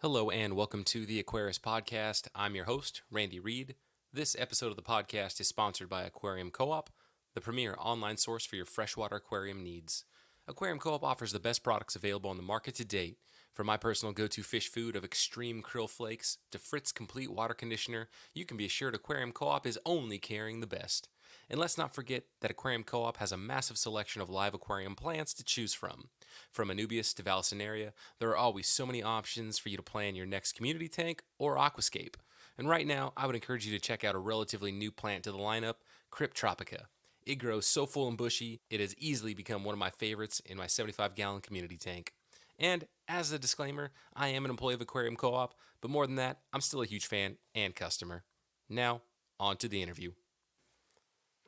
Hello and welcome to the Aquarist podcast. I'm your host, Randy Reed. This episode of the podcast is sponsored by Aquarium Co-Op, the premier online source for your freshwater aquarium needs. Aquarium Co-Op offers the best products available on the market to date. From my personal go-to fish food of extreme krill flakes to Fritz Complete Water Conditioner, you can be assured Aquarium Co-Op is only carrying the best. And let's not forget that Aquarium Co-op has a massive selection of live aquarium plants to choose from. From Anubias to Vallisneria, there are always so many options for you to plan your next community tank or aquascape. And right now, I would encourage you to check out a relatively new plant to the lineup, Cryptropica. It grows so full and bushy, it has easily become one of my favorites in my 75-gallon community tank. And as a disclaimer, I am an employee of Aquarium Co-op, but more than that, I'm still a huge fan and customer. Now, on to the interview.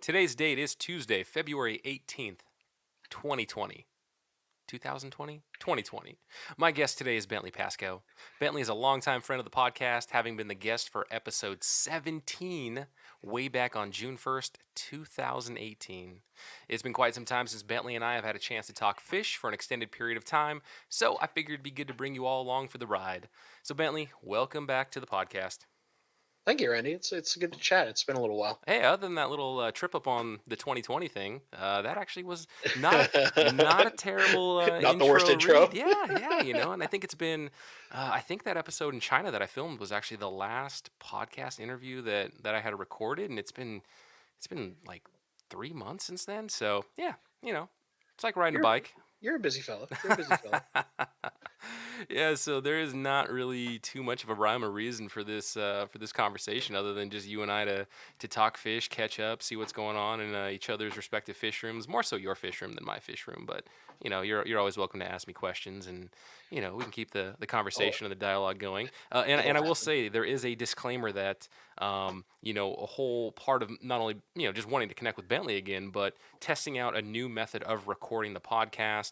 Today's date is Tuesday, February 18th, 2020. 2020? 2020. My guest today is Bentley Pascoe. Bentley is a longtime friend of the podcast, having been the guest for episode 17 way back on June 1st, 2018. It's been quite some time since Bentley and I have had a chance to talk fish for an extended period of time, so I figured it'd be good to bring you all along for the ride. So Bentley, welcome back to the podcast. Thank you, Randy. It's good to chat. It's been a little while. Hey, other than that little trip up on the 2020 thing, that actually was not a terrible Not the worst intro intro. read. Yeah, and I think it's been, I think that episode in China that I filmed was actually the last podcast interview that I had recorded, and it's been like 3 months since then. So yeah, it's like riding a You're bike. you're a busy fella. You're a busy fella. Yeah, so there is not really too much of a rhyme or reason for this conversation, other than just you and I to talk fish, catch up, see what's going on in each other's respective fish rooms. More so your fish room than my fish room, but you're always welcome to ask me questions, and we can keep the Oh, conversation and the dialogue going. And it'll I will happen. say there is a disclaimer that a whole part of not only just wanting to connect with Bentley again, but testing out a new method of recording the podcast.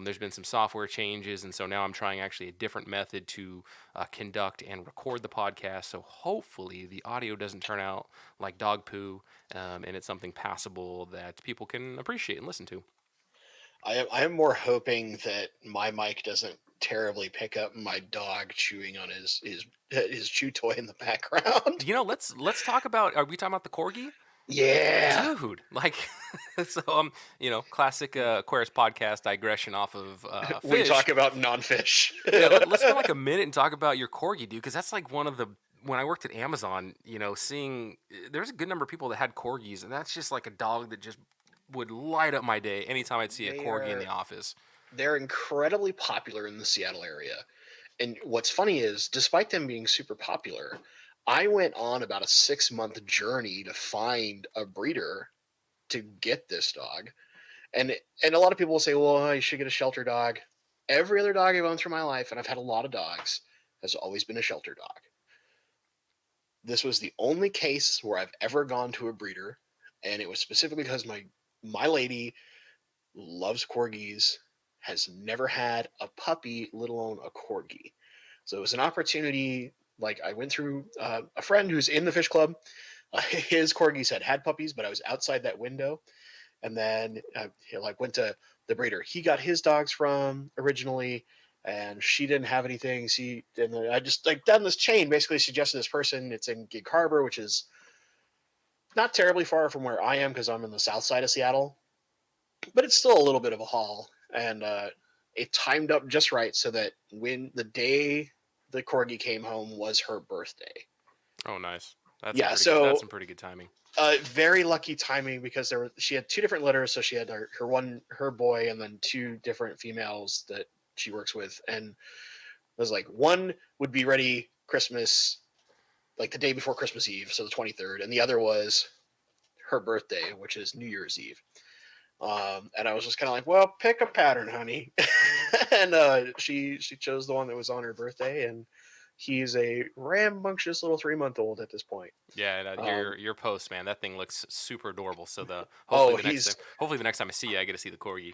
There's been some software changes, and so now I'm trying actually a different method to conduct and record the podcast. So hopefully the audio doesn't turn out like dog poo, and it's something passable that people can appreciate and listen to. I am more hoping that my mic doesn't terribly pick up my dog chewing on his chew toy in the background. Let's talk about. Are we talking about the corgi? Yeah. Dude, like, so classic Aquarius podcast digression off of We fish. talk about non-fish. Yeah, let's spend like a minute and talk about your corgi, dude, because that's like one of the when I worked at Amazon, seeing there's a good number of people that had corgis, and that's just like a dog that just would light up my day anytime I'd see a They corgi in the are office. they're incredibly popular in the Seattle area. And what's funny is, despite them being super popular, I went on about a 6-month journey to find a breeder to get this dog. And a lot of people will say, well, you should get a shelter dog. Every other dog I've owned through my life, and I've had a lot of dogs, has always been a shelter dog. This was the only case where I've ever gone to a breeder, and it was specifically because my lady loves corgis, has never had a puppy, let alone a corgi. So it was an opportunity. Like, I went through a friend who's in the fish club. His corgis had puppies, but I was outside that window. And then he like went to the breeder he got his dogs from originally, and she didn't have anything. And I just like down this chain basically suggested this person. It's in Gig Harbor, which is not terribly far from where I am because I'm in the south side of Seattle, but it's still a little bit of a haul. And it timed up just right so that when the day the corgi came home was her birthday. Oh, nice. Yeah, That's so some pretty good timing. very lucky timing because she had two different litters, so she had her boy and then two different females that she works with, and it was like one would be ready Christmas, like the day before Christmas Eve, so the 23rd, and the other was her birthday, which is New Year's Eve. And I was just kind of like, well, pick a pattern, honey. And she chose the one that was on her birthday, and he's a rambunctious little 3-month-old at this point. Yeah, your post, man, that thing looks super adorable. So Oh, hopefully the next time I see you, I get to see the corgi.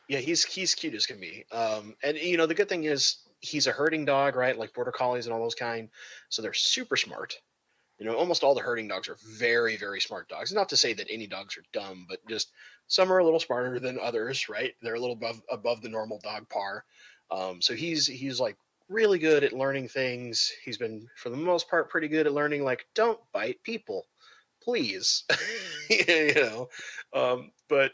yeah, he's cute as can be. And the good thing is he's a herding dog, right? Like border collies and all those kind. So they're super smart. Almost all the herding dogs are very, very smart dogs. Not to say that any dogs are dumb, but just some are a little smarter than others, right? They're a little above the normal dog par. So he's like really good at learning things. He's been, for the most part, pretty good at learning, like, don't bite people, please. you know, but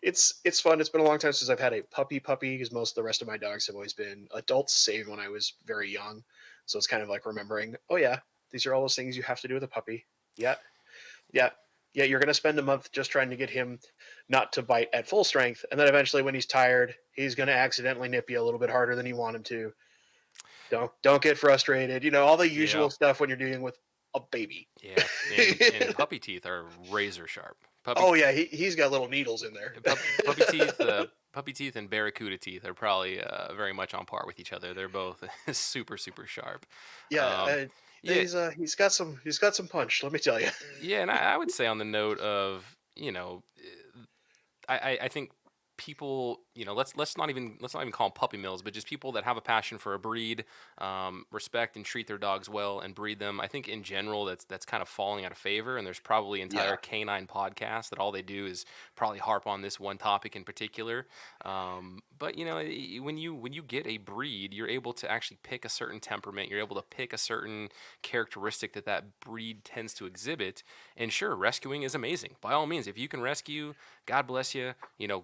it's fun. It's been a long time since I've had a puppy because most of the rest of my dogs have always been adults, save when I was very young. So it's kind of like remembering, oh yeah, these are all those things you have to do with a puppy. Yeah, yeah, yeah. You're gonna spend a month just trying to get him not to bite at full strength, and then eventually, when he's tired, he's gonna accidentally nip you a little bit harder than you want him to. Don't get frustrated. You know, all the Yeah, usual stuff when you're dealing with a baby. yeah, and puppy teeth are razor sharp. Oh yeah, he's got little needles in there. Puppy teeth and barracuda teeth are probably very much on par with each other. They're both super super sharp. Yeah, Um, yeah, he's got some punch. Let me tell you. yeah, and I would say on the note of I think people, let's not even call them puppy mills, but just people that have a passion for a breed, respect and treat their dogs well and breed them. I think in general that's kind of falling out of favor, and there's probably entire Yeah, canine podcasts that all they do is probably harp on this one topic in particular. But when you get a breed, you're able to actually pick a certain temperament. You're able to pick a certain characteristic that breed tends to exhibit. And sure, rescuing is amazing. By all means, if you can rescue, God bless you.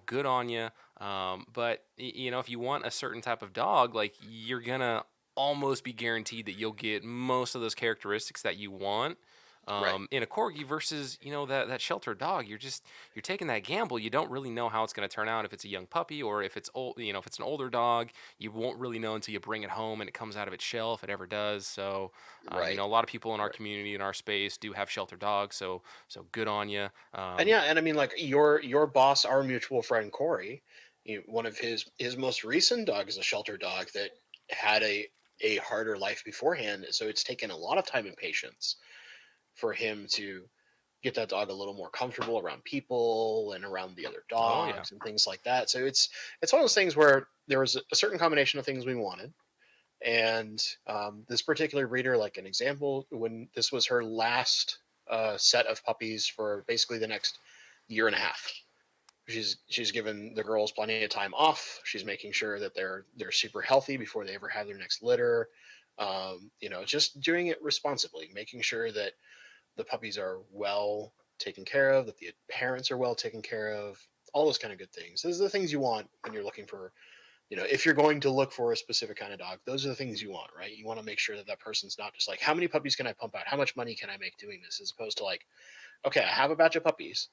Good on you. But if you want a certain type of dog, like you're gonna almost be guaranteed that you'll get most of those characteristics that you want. right, In a corgi versus that shelter dog, you're taking that gamble. You don't really know how it's going to turn out if it's a young puppy or if it's old. If it's an older dog, you won't really know until you bring it home and it comes out of its shell, if it ever does. So, right, a lot of people in our right. community in our space do have shelter dogs. So good on you. And yeah, and I mean, like your boss, our mutual friend Corey, one of his most recent dog is a shelter dog that had a harder life beforehand. So it's taken a lot of time and patience for him to get that dog a little more comfortable around people and around the other Oh yeah. dogs and things like that. So it's one of those things where there was a certain combination of things we wanted. And this particular breeder, like an example, when this was her last set of puppies for basically the next year and a half, she's given the girls plenty of time off. She's making sure that they're super healthy before they ever have their next litter. Just doing it responsibly, making sure that the puppies are well taken care of, that the parents are well taken care of, all those kind of good things. Those are the things you want when you're looking for, if you're going to look for a specific kind of dog, those are the things you want, right? You want to make sure that that person's not just like, how many puppies can I pump out? How much money can I make doing this? As opposed to like, okay, I have a batch of puppies.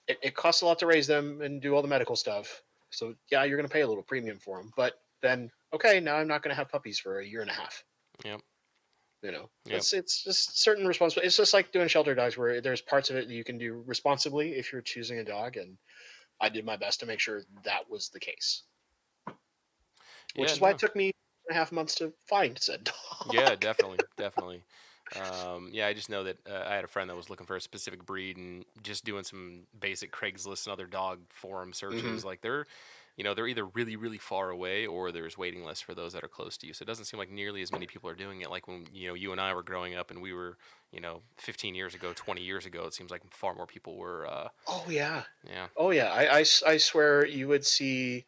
It costs a lot to raise them and do all the medical stuff. So yeah, you're going to pay a little premium for them. But then, okay, now I'm not going to have puppies for a year and a half. Yep. Yep. It's just certain responsibility. It's just like doing shelter dogs, where there's parts of it that you can do responsibly if you're choosing a dog, and I did my best to make sure that was the case. Which Yeah. is why it No. took me 2.5 months to find said Yeah. dog. Definitely. Definitely. Yeah, I just know that I had a friend that was looking for a specific breed and just doing some basic Craigslist and other dog forum hmm searches. Like they're either really, really far away or there's waiting lists for those that are close to you. So it doesn't seem like nearly as many people are doing it. Like when you and I were growing up and we were 15 years ago, 20 years ago. It seems like far more people were. Oh yeah, Yeah. oh yeah. I swear you would see.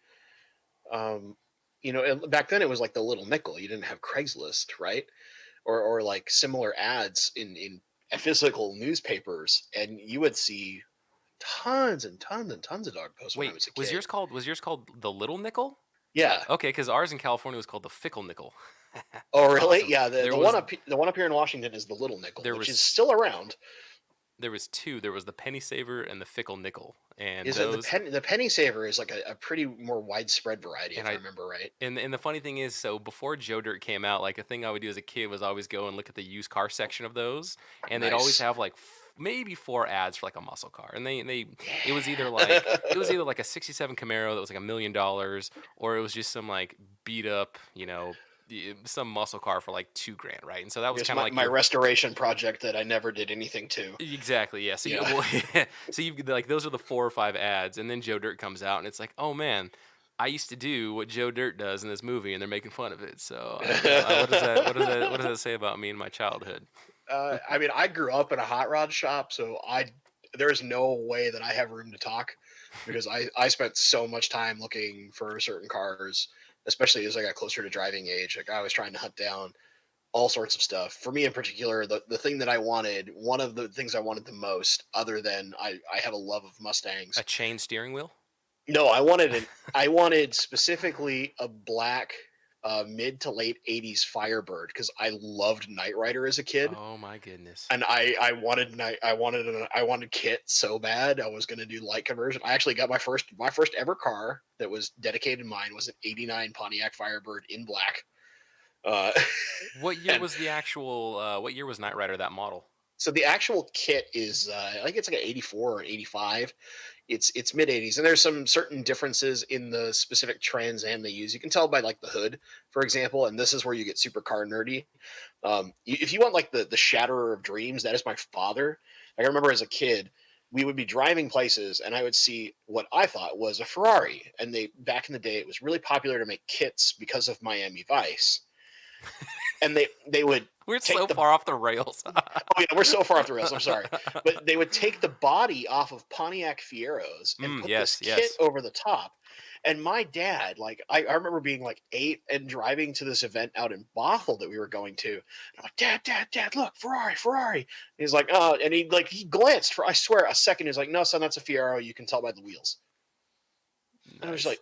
Um, back then it was like the little nickel. You didn't have Craigslist, right? Or like similar ads in physical newspapers, and you would see tons and tons and tons of dog posts when I Wait, was a was kid. yours called the Little Nickel? Yeah. Okay, because ours in California was called the Fickle Nickel. Oh, That's really? awesome. Yeah. The, There the was one up the one up here in Washington is the Little Nickel, there which is was still around. there was two. There was the Penny Saver and the Fickle Nickel, and Is it the those penny saver is like a pretty more widespread variety, and if I I remember right. and the funny thing is, so before Joe Dirt came out, like a thing I would do as a kid was always go and look at the used car section of those, and they'd always Nice. have like maybe four ads for like a muscle car, and they it was either like Yeah. it was either like a '67 Camaro that was like $1 million, or it was just some like beat up, some muscle car for like 2 grand, right? And so that was Just kind of my, like my your restoration project that I never did anything to. exactly, yeah. So you Yeah. well, so you like those are the 4 or 5 ads, and then Joe Dirt comes out, and it's like, oh man, I used to do what Joe Dirt does in this movie, and they're making fun of it. So what does that say about me and my childhood? I mean, I grew up in a hot rod shop, so there's no way that I have room to talk because I spent so much time looking for certain cars especially as I got closer to driving age. Like I was trying to hunt down all sorts of stuff. For me in particular, the thing that I wanted, one of the things I wanted the most, other than I have a love of Mustangs. A chain steering wheel? No, I wanted specifically a black mid to late 80s Firebird because I loved Knight Rider as a kid. Oh my goodness. And I wanted kit so bad. I was going to do light conversion. I actually got my first ever car that was dedicated mine was an 89 Pontiac Firebird in black. Uh, What year and was the actual what year was Knight Rider that model? so the actual kit is I think it's like an 84 or 85. It's mid 80s, and there's some certain differences in the specific Trans Am they use. You can tell by like the hood, for example, and this is where you get super car nerdy. If you want like the Shatterer of Dreams, that is my father. Like, I remember as a kid, we would be driving places, and I would see what I thought was a Ferrari. And they back in the day, it was really popular to make kits because of Miami Vice, and they would We're take so the far off the rails. oh yeah, we're so far off the rails. I'm sorry, but they would take the body off of Pontiac Fieros and put this Yes, kit yes. over the top. And my dad, like, I remember being like 8 and driving to this event out in Bothell that we were going to. And I'm like, Dad, look, Ferrari, Ferrari. And he's like, oh, and he glanced for, I swear, a second. He's like, no, son, that's a Fiero. You can tell by the wheels. And I was Nice. like,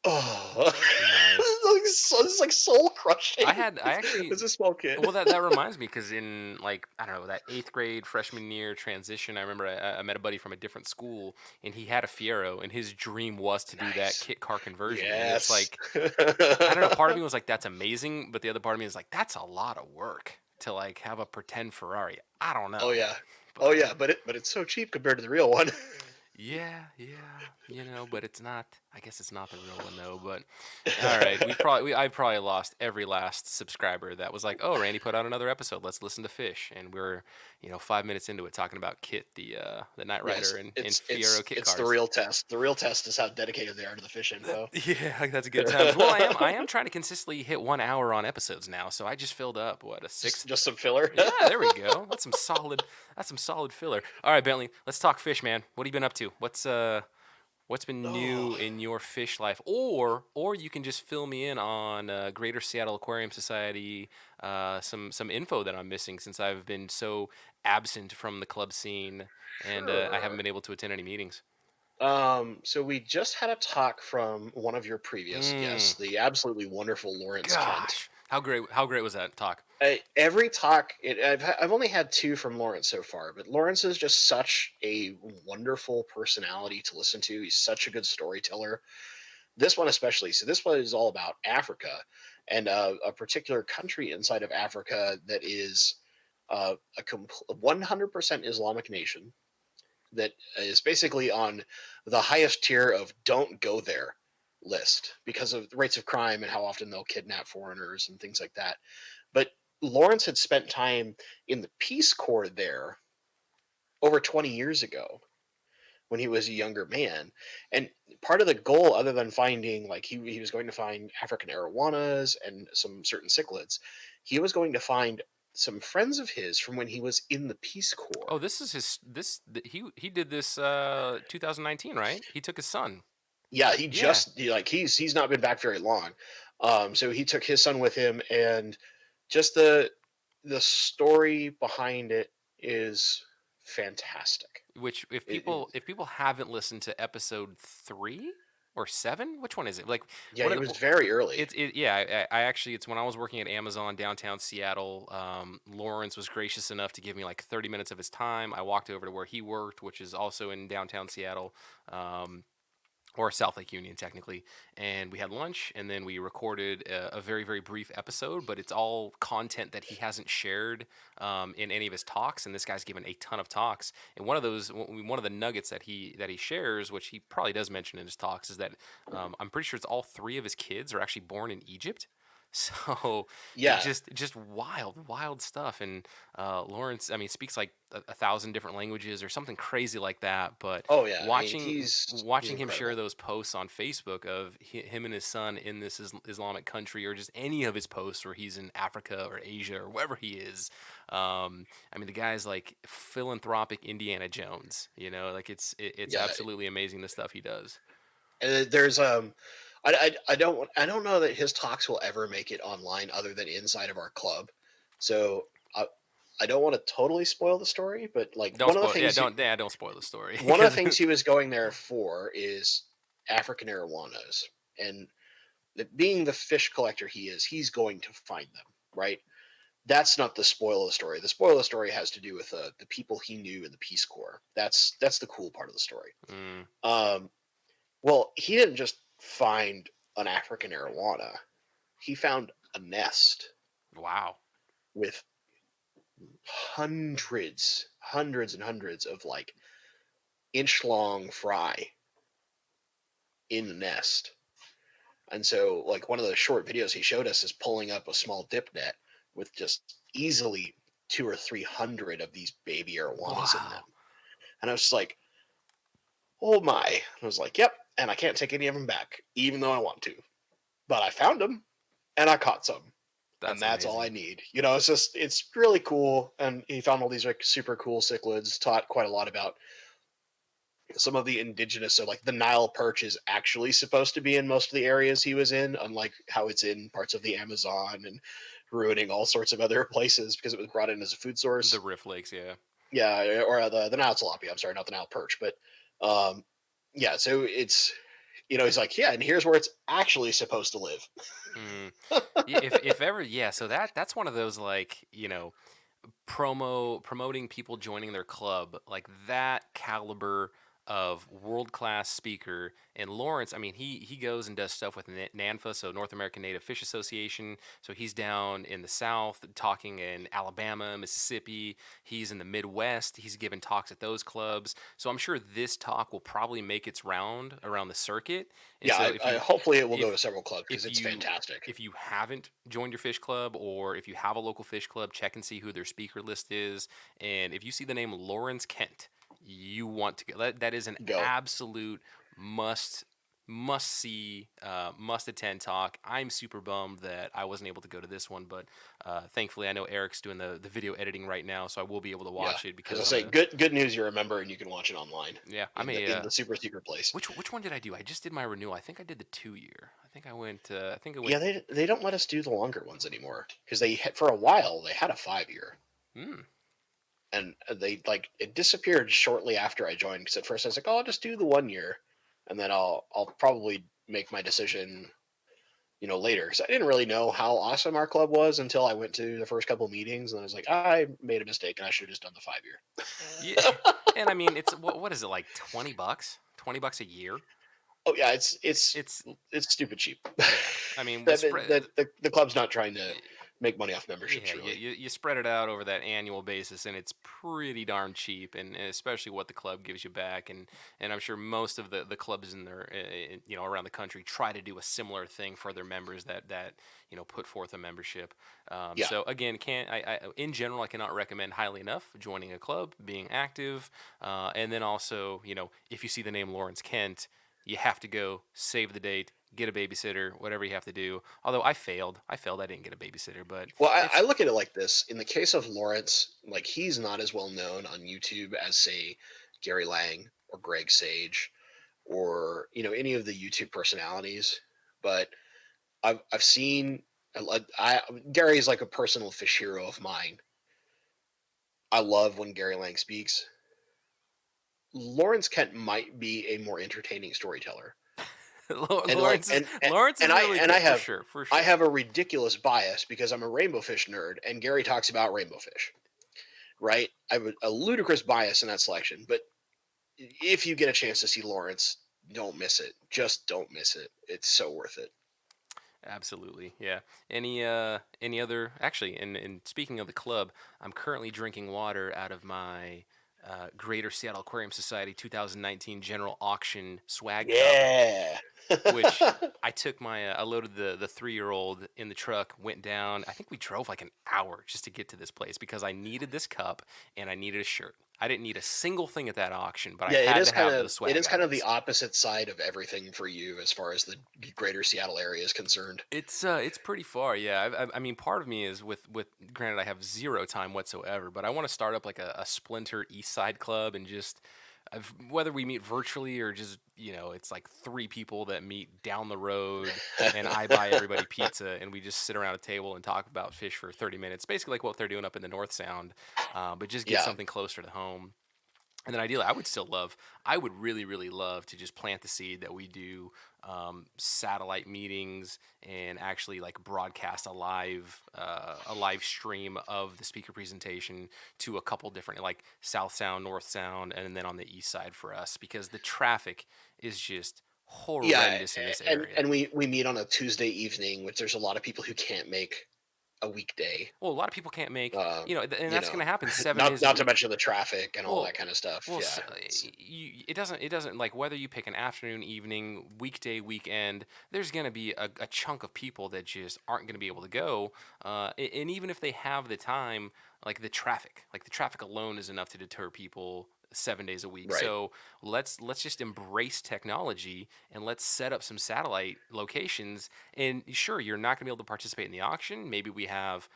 oh, Nice. it's like soul crushing. I actually, It's a small kid. well, that reminds me because in like I don't know that 8th grade freshman year transition, I remember I met a buddy from a different school, and he had a Fiero, and his dream was to do that Nice. kit car conversion, and it's Yes. like I don't know. Part of me was like, that's amazing, but the other part of me is like, that's a lot of work to like have a pretend Ferrari. I don't Oh know, yeah. Oh but yeah, but it's so cheap compared to the real one. yeah, but it's not. I guess it's not the real one though. But all right, I've probably lost every last subscriber that was like, oh, Randy put out another episode. Let's listen to Fish, and we're 5 minutes into it talking about Kit, the Knight Rider Yes, and Fiero kit it's the cars. real test. The real test is how dedicated they are to the fish info. Yeah, that's a good times. Well, I am trying to consistently hit 1 hour on episodes now, so I just filled up what a just sixth. just some filler. Yeah, there we go. That's some solid. That's some solid filler. All right, Bentley, let's talk fish, man. What have you been up to? What's been Oh, new in your fish life? Or you can just fill me in on Greater Seattle Aquarium Society, some info that I'm missing since I've been so absent from the club scene and I haven't sure. been able to attend any meetings. So we just had a talk from one of your previous Mm, guests, the absolutely wonderful Lawrence Kent. gosh, how great was that talk? Every talk, I've only had two from Lawrence so far, but Lawrence is just such a wonderful personality to listen to. He's such a good storyteller. This one especially. So this one is all about Africa and a particular country inside of Africa that is 100% Islamic nation that is basically on the highest tier of don't go there list because of the rates of crime and how often they'll kidnap foreigners and things like that. But Lawrence had spent time in the Peace Corps there over 20 years ago when he was a younger man. And part of the goal, other than finding, like, he was going to find African arowanas and some certain cichlids, he was going to find some friends of his from when he was in the Peace Oh, Corps. this is he did this 2019, right? He took his son. Yeah, Yeah. he's not been back very long. So he took his son with him, and just the story behind it is fantastic. Which It if people haven't listened to episode 3 or 7, which one is it? Like Yeah, one it of the was very early. yeah, I actually it's when I was working at Amazon downtown Seattle. Lawrence was gracious enough to give me like 30 minutes of his time. I walked over to where he worked, which is also in downtown Seattle. Or South Lake Union technically, and we had lunch, and then we recorded a very very brief episode, but it's all content that he hasn't shared in any of his talks, and this guy's given a ton of talks, and one of the nuggets that he shares, which he probably does mention in his talks, is that I'm pretty sure it's all 3 of his kids are actually born in Egypt. So it Yeah, just wild stuff. And Lawrence, I mean, speaks like a thousand different languages or something crazy like that. But oh yeah. I mean, he's watching him share incredible. those posts on Facebook of him and his son in this Islamic country, or just any of his posts where he's in Africa or Asia or wherever he is. I mean, the guy's like philanthropic Indiana Jones. Like it's Yeah, absolutely amazing the stuff he does. and there's I don't know that his talks will ever make it online other than inside of our club. So I don't want to totally spoil the story, but like Don't spoil. Yeah, don't spoil the story one of the because things he was going there for is African arowanas, and being the fish collector he is, he's going to find them, right? That's not the spoil of the story. The spoil of the story has to do with the people he knew in the Peace Corps. That's the cool part of the story. mm, Um, well, he didn't just find an African arowana. He found a nest wow. with hundreds and hundreds of like inch long fry in the nest. And so, like, one of the short videos he showed us is pulling up a small dip net with just easily 200 or 300 of these baby arowanas in Wow. them. And I was just like, oh my. I was like, yep. And I can't take any of them back, even though I want to. But I found them and I caught some. And That's that's all I amazing. need. It's really cool. And he found all these like super cool cichlids, taught quite a lot about some of the indigenous. So like the Nile perch is actually supposed to be in most of the areas he was in, unlike how it's in parts of the Amazon and ruining all sorts of other places because it was brought in as a food The source. Rift Lakes, yeah. Yeah, or the Nile tilapia. I'm sorry, not the Nile perch, but um, yeah. So it's he's like, yeah, and here's where it's actually supposed to live. Mm. If ever, yeah. So that's one of those like promoting people joining their club, like that caliber of world class speaker. And Lawrence, I mean, he goes and does stuff with NANFA, so North American Native Fish Association. So he's down in the South talking in Alabama, Mississippi. He's in the Midwest. He's given talks at those clubs. So I'm sure this talk will probably make its round around the circuit. And Yeah, so if you hopefully it will go if to several clubs because if it's you fantastic. if you haven't joined your fish club, or if you have a local fish club, check and see who their speaker list is. And if you see the name Lawrence Kent, you want to go. That is an Go. absolute must see, must attend talk. I'm super bummed that I wasn't able to go to this one, but thankfully I know Eric's doing the video editing right now, so I will be able to Yeah, watch it as I because say, good news. You're a member and you can watch it online yeah, I in may. the super secret place. Which one did I do? I just did my renewal. I think I did the 2 year. I think I went. I think I went. Yeah, they don't let us do the longer ones anymore because for a while they had a 5 year, Hmm. and they like it disappeared shortly after I joined. Because at first I was like, oh, I'll just do the 1 year, and then I'll probably make my decision, later. Because I didn't really know how awesome our club was until I went to the first couple of meetings, and I was like, I made a mistake, and I should have just done the 5 year. Yeah, and I mean, it's what is it like $20? $20 a year? Oh yeah, it's It's it's stupid cheap. yeah. I mean, we that, spread. that the club's not trying to make money off memberships Yeah, really. you spread it out over that annual basis, and it's pretty darn cheap, and especially what the club gives you back, and I'm sure most of the clubs in their around the country try to do a similar thing for their members that put forth a membership. Yeah. So again, can't I in general I cannot recommend highly enough joining a club, being active, and then also if you see the name Lawrence Kent, you have to go save the date, get a babysitter, whatever you have to do. Although I failed. I didn't get a babysitter, but Well, I it's look at it like this. In the case of Lawrence, like he's not as well known on YouTube as say Gary Lang or Greg Sage or any of the YouTube personalities. But I've seen Gary's like a personal fish hero of mine. I love when Gary Lang speaks. Lawrence Kent might be a more entertaining storyteller. And like Lawrence is really and good for sure, for I sure. have a ridiculous bias because I'm a rainbow fish nerd and Gary talks about rainbow fish, right? I have a ludicrous bias in that selection, but if you get a chance to see Lawrence, don't miss it. Just don't miss it. It's so worth it. Absolutely, yeah. Any other actually? And speaking of the club, I'm currently drinking water out of my Greater Seattle Aquarium Society 2019 General Auction swag cup, Yeah. which I took I loaded the 3-year-old in the truck, went down. I think we drove like an hour just to get to this place because I needed this cup and I needed a shirt. I didn't need a single thing at that auction, but I Yeah, had to have those it swag is kind of the items. opposite side of everything for you as far as the greater Seattle area is concerned. It's pretty far, yeah. I mean, part of me is with granted I have zero time whatsoever, but I want to start up like a splinter East Side club and just whether we meet virtually or just, it's like three people that meet down the road and I buy everybody pizza and we just sit around a table and talk about fish for 30 minutes, basically like what they're doing up in the North Sound, but just get Yeah. something closer to home. And then ideally, I would really, really love to just plant the seed that we do satellite meetings and actually like broadcast a live stream of the speaker presentation to a couple different, like South Sound, North Sound, and then on the east side for us, because the traffic is just Yeah, horrendous in this and area. and we meet on a Tuesday evening, which there's a lot of people who can't make a weekday. Well, a lot of people can't make, Uh, and you that's know, going to happen 7 days a not to week. mention the traffic and all Well, that kind of stuff. well, Yeah, so, it doesn't like whether you pick an afternoon, evening, weekday, weekend. There's gonna be a chunk of people that just aren't gonna be able to go, and even if they have the time, like the traffic alone is enough to deter people 7 days a week. right. So let's just embrace technology and let's set up some satellite locations. And sure, you're not gonna be able to participate in the auction. Maybe we have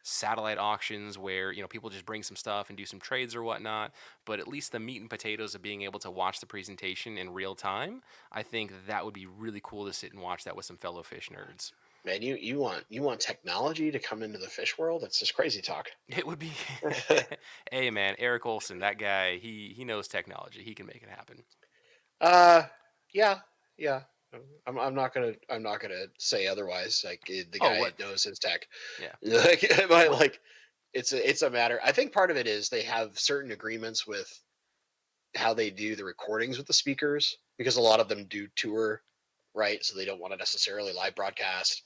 satellite auctions where people just bring some stuff and do some trades or whatnot. But at least the meat and potatoes of being able to watch the presentation in real time, I think that would be really cool to sit and watch that with some fellow fish nerds. Man, you want technology to come into the fish world? That's just crazy talk. It would be, hey man, Eric Olson, that guy, he knows technology. He can make it happen. uh, yeah, yeah. I'm not gonna say otherwise. Like the Oh, guy what? knows his tech. Yeah. Like, Well, like it's a matter. I think part of it is they have certain agreements with how they do the recordings with the speakers, because a lot of them do tour, right? So they don't want to necessarily live broadcast.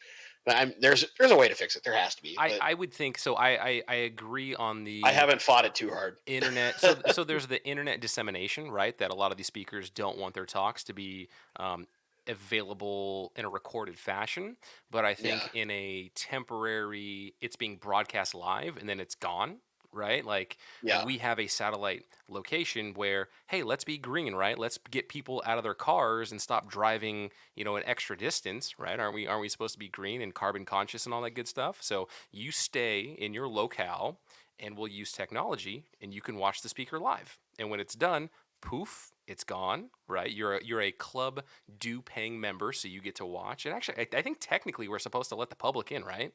But there's a way to fix it. There has to be, but I would think so. I agree on I the haven't fought it too hard. internet. So there's the internet dissemination, right? That a lot of these speakers don't want their talks to be available in a recorded fashion. But I Yeah, think in a temporary, it's being broadcast live and then it's gone. Right, like yeah, we have a satellite location where, hey, let's be green, right? Let's get people out of their cars and stop driving, an extra distance, right? Aren't we supposed to be green and carbon conscious and all that good stuff? So you stay in your locale and we'll use technology and you can watch the speaker live. And when it's done, poof, it's gone, right? You're a club due paying member, so you get to watch. And actually, I think technically we're supposed to let the public in, right?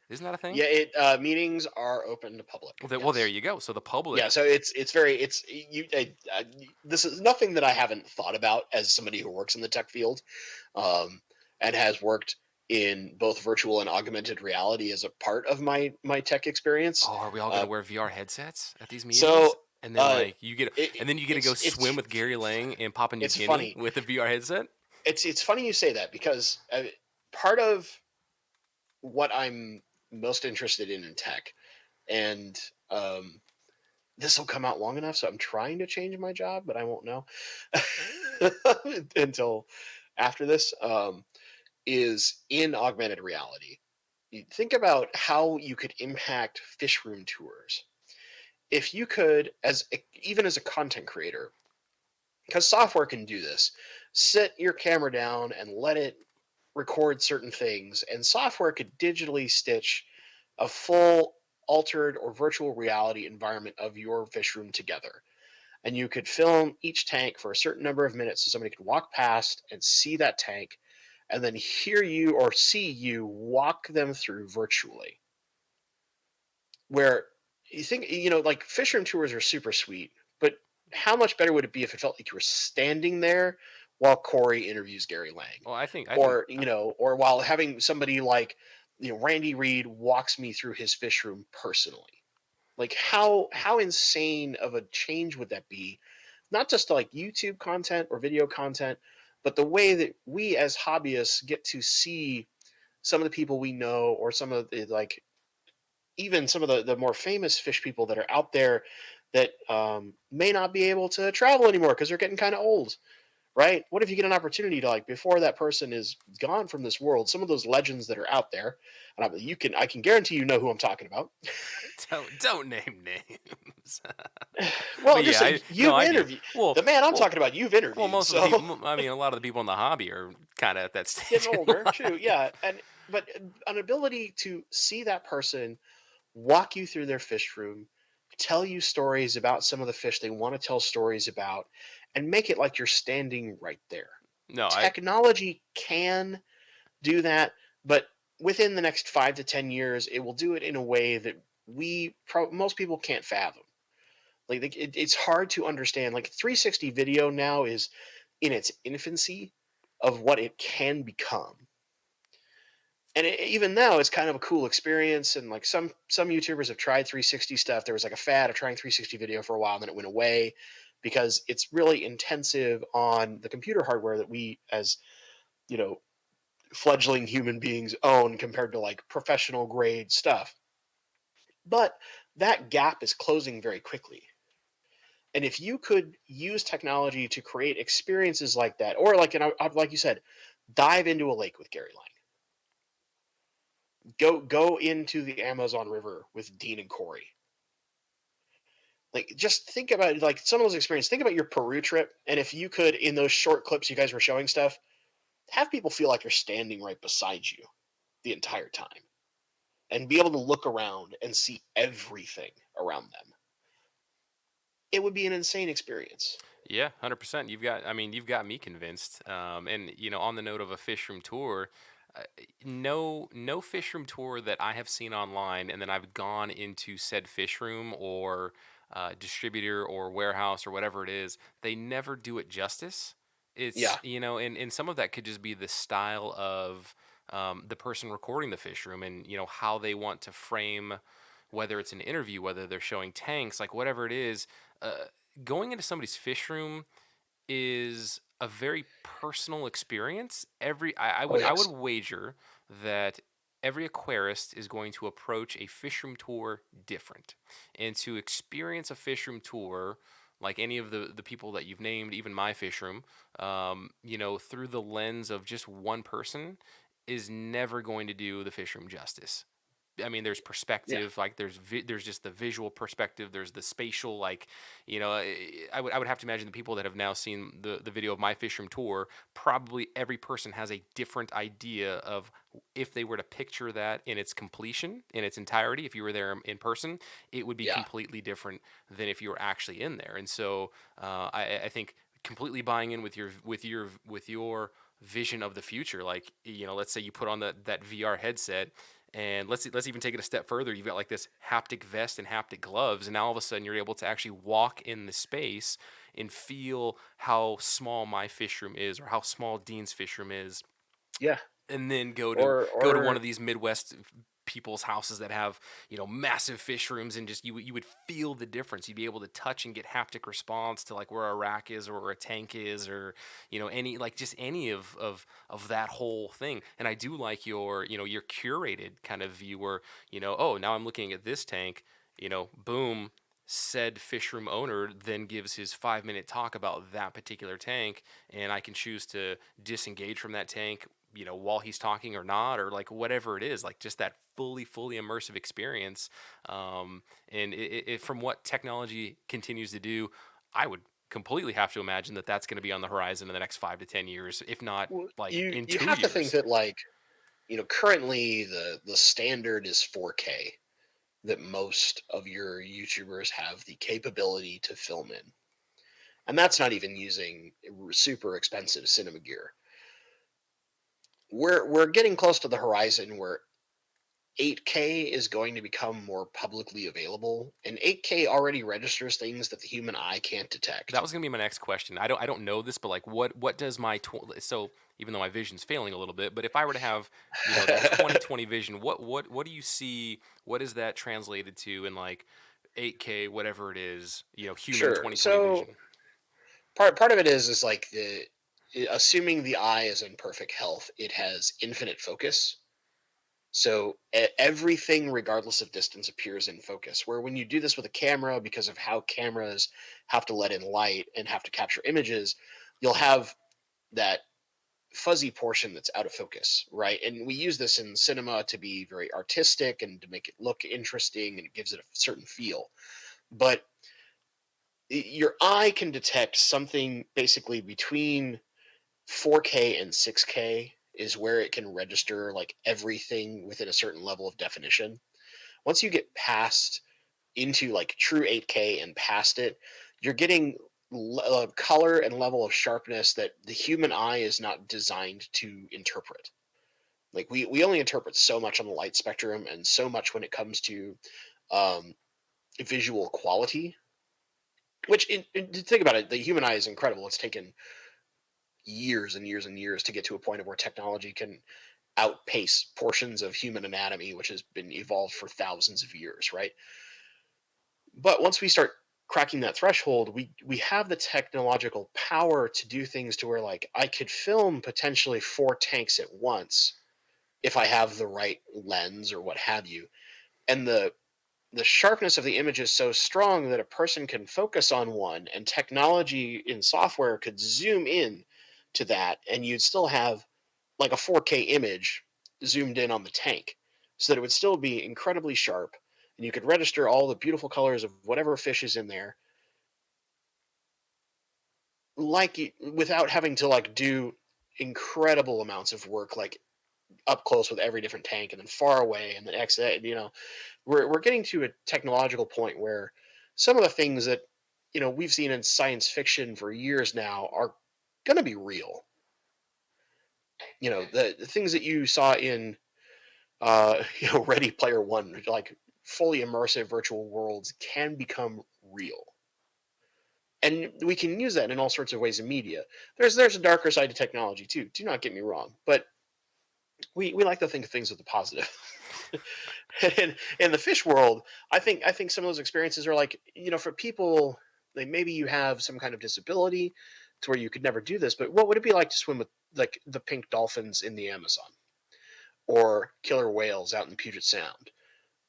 Isn't that a thing? yeah. It meetings are open to public. Well, there Yes. you go. So the Yeah, public. so it's very it's you. This is nothing that I haven't thought about as somebody who works in the tech field, um, and has worked in both virtual and augmented reality as a part of my tech experience. Oh, are we all gonna Uh, wear VR headsets at these meetings? so And then uh, like it, you get to go swim with Gary Lang in Papua New it's Guinea funny. with a VR headset. It's funny you say that, because part of what I'm most interested in tech, and this will come out long enough, so I'm trying to change my job, but I won't know until after this. Is in augmented reality. You think about how you could impact fish room tours if you could, even as a content creator, because software can do this. Sit your camera down and let it record certain things, and software could digitally stitch a full altered or virtual reality environment of your fish room together. And you could film each tank for a certain number of minutes so somebody could walk past and see that tank and then hear you or see you walk them through virtually. Where you think, like fish room tours are super sweet, but how much better would it be if it felt like you were standing there while Corey interviews Gary Lang? Well, I think Or, or while having somebody like, Randy Reed walks me through his fish room personally. Like how insane of a change would that be? Not just like YouTube content or video content, but the way that we as hobbyists get to see some of the people we know, or some of the, like, even some of the more famous fish people that are out there that may not be able to travel anymore because they're getting kind of old, right? What if you get an opportunity to, like, before that person is gone from this world, some of those legends that are out there, and I can guarantee you know who I'm talking about. don't name names. Well, But just yeah, say no, you've I do. interviewed Well, the man I'm well, talking about. You've well, interviewed, most of the so people. I mean, a lot of the people in the hobby are kind of at that stage getting in older, true, life. yeah, and but an ability to see that person walk you through their fish room, tell you stories about some of the fish they want to tell stories about and make it like you're standing right there. No, I Technology can do that, but within the next 5 to 10 years, it will do it in a way that most people can't fathom. Like it's hard to understand. Like 360 video now is in its infancy of what it can become. And even now, it's kind of a cool experience. And like some YouTubers have tried 360 stuff. There was like a fad of trying 360 video for a while, and then it went away because it's really intensive on the computer hardware that we, as you know, fledgling human beings, own compared to like professional grade stuff. But that gap is closing very quickly. And if you could use technology to create experiences like that, or like you said, dive into a lake with Gary Lang, go into the Amazon River with Dean and Corey. Like, just think about like some of those experiences. Think about your Peru trip, and if you could, in those short clips you guys were showing stuff, have people feel like you're standing right beside you the entire time, and be able to look around and see everything around them. It would be an insane experience. Yeah, 100%. You've got me convinced. And on the note of a fish room tour, uh, no fish room tour that I have seen online, and then I've gone into said fish room or distributor or warehouse or whatever it is, they never do it justice. It's Yeah, and some of that could just be the style of the person recording the fish room, and how they want to frame, whether it's an interview, whether they're showing tanks, like whatever it is. Uh, Going into somebody's fish room is a very personal experience. oh I would yes, wager that every aquarist is going to approach a fish room tour different, and to experience a fish room tour like any of the people that you've named, even my fish room, through the lens of just one person, is never going to do the fish room justice. I mean, there's yeah, perspective, like there's just the visual perspective, there's the spatial, like I would have to imagine the people that have now seen the video of my fish room tour, probably every person has a different idea of, if they were to picture that in its completion, in its entirety, if you were there in person, it would be yeah. completely different than if you were actually in there. And so I think completely buying in with your vision of the future, like let's say you put on that VR headset, and let's even take it a step further. You've got like this haptic vest and haptic gloves, and now all of a sudden you're able to actually walk in the space and feel how small my fish room is, or how small Dean's fish room is, Yeah. and then go to one Or of these Midwest people's houses that have massive fish rooms, and just you would feel the difference. You'd be able to touch and get haptic response to like where a rack is or where a tank is, or any, like, just any of that whole thing. And I do like your curated kind of view where oh, now I'm looking at this tank, boom, said fish room owner then gives his 5-minute talk about that particular tank, and I can choose to disengage from that tank while he's talking or not, or like whatever it is, like just that fully immersive experience. And from what technology continues to do, I would completely have to imagine that that's going to be on the horizon in the next 5 to 10 years, if not like in you two have to think years. that like currently the standard is 4K that most of your YouTubers have the capability to film in, and that's not even using super expensive cinema gear. We're getting close to the horizon where 8K is going to become more publicly available, and 8K already registers things that the human eye can't That detect. was gonna be my next question. I don't know this, but like, what does my so, even though my vision's failing a little bit, but if I were to have that 20/20 vision, what do you see? What is that translated to in like 8K, whatever it is, human Sure. 20/20 So vision? part of it is like assuming the eye is in perfect health, it has infinite focus. So everything, regardless of distance, appears in focus. Where when you do this with a camera, because of how cameras have to let in light and have to capture images, you'll have that fuzzy portion that's out of focus, right? And we use this in cinema to be very artistic and to make it look interesting, and it gives it a certain feel. But your eye can detect something basically between 4K and 6K is where it can register like everything within a certain level of definition. Once you get past into like true 8K and past it, you're getting color and level of sharpness that the human eye is not designed to interpret. Like we only interpret so much on the light spectrum and so much when it comes to um, visual quality. Which, think about it, the human eye is incredible. It's taken years and years and years to get to a point of where technology can outpace portions of human anatomy, which has been evolved for thousands of years, right? But once we start cracking that threshold, we have the technological power to do things to where, like, I could film potentially 4 tanks at once if I have the right lens or what have you. And the sharpness of the image is so strong that a person can focus on one, and technology in software could zoom in to that, and you'd still have like a 4K image zoomed in on the tank, so that it would still be incredibly sharp, and you could register all the beautiful colors of whatever fish is in there, like without having to like do incredible amounts of work, like up close with every different tank, and then far away, and then we're getting to a technological point where some of the things that we've seen in science fiction for years now are going to be real. The things that you saw in Ready Player One, like fully immersive virtual worlds, can become real, and we can use that in all sorts of ways in media. There's a darker side to technology too. Do not get me wrong, but we like to think of things with the positive. In the fish world, I think some of those experiences are like, for people, like maybe you have some kind of disability to where you could never do this, but what would it be like to swim with like the pink dolphins in the Amazon, or killer whales out in Puget Sound,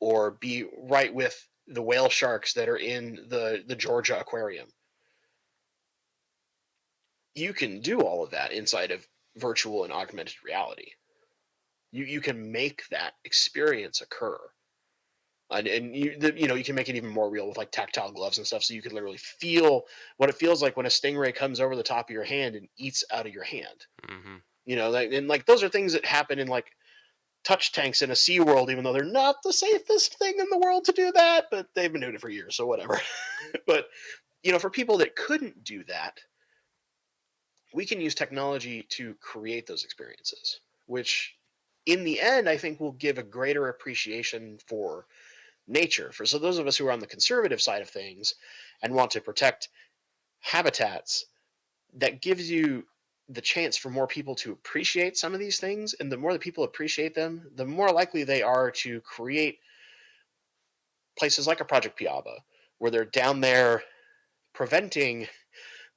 or be right with the whale sharks that are in the Georgia Aquarium? You can do all of that inside of virtual and augmented reality. You can make that experience occur. And you can make it even more real with like tactile gloves and stuff, so you can literally feel what it feels like when a stingray comes over the top of your hand and eats out of your hand. Mm-hmm. And like those are things that happen in like touch tanks in a Sea World, even though they're not the safest thing in the world to do that, but they've been doing it for years, so whatever. But for people that couldn't do that, we can use technology to create those experiences, which in the end I think will give a greater appreciation for nature. For so those of us who are on the conservative side of things and want to protect habitats, that gives you the chance for more people to appreciate some of these things, and the more that people appreciate them, the more likely they are to create places like a Project Piaba, where they're down there preventing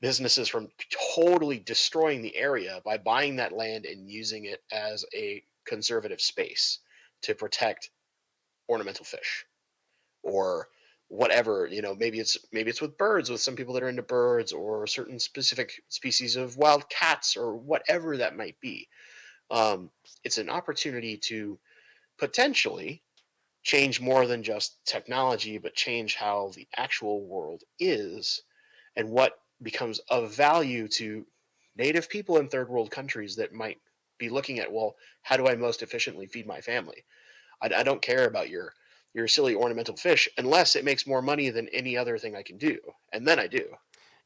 businesses from totally destroying the area by buying that land and using it as a conservative space to protect ornamental fish, or whatever. Maybe it's with birds, with some people that are into birds, or certain specific species of wild cats, or whatever that might be. It's an opportunity to potentially change more than just technology, but change how the actual world is, and what becomes of value to native people in third world countries that might be looking at, well, how do I most efficiently feed my family? I don't care about your silly ornamental fish unless it makes more money than any other thing I can do, and then I do.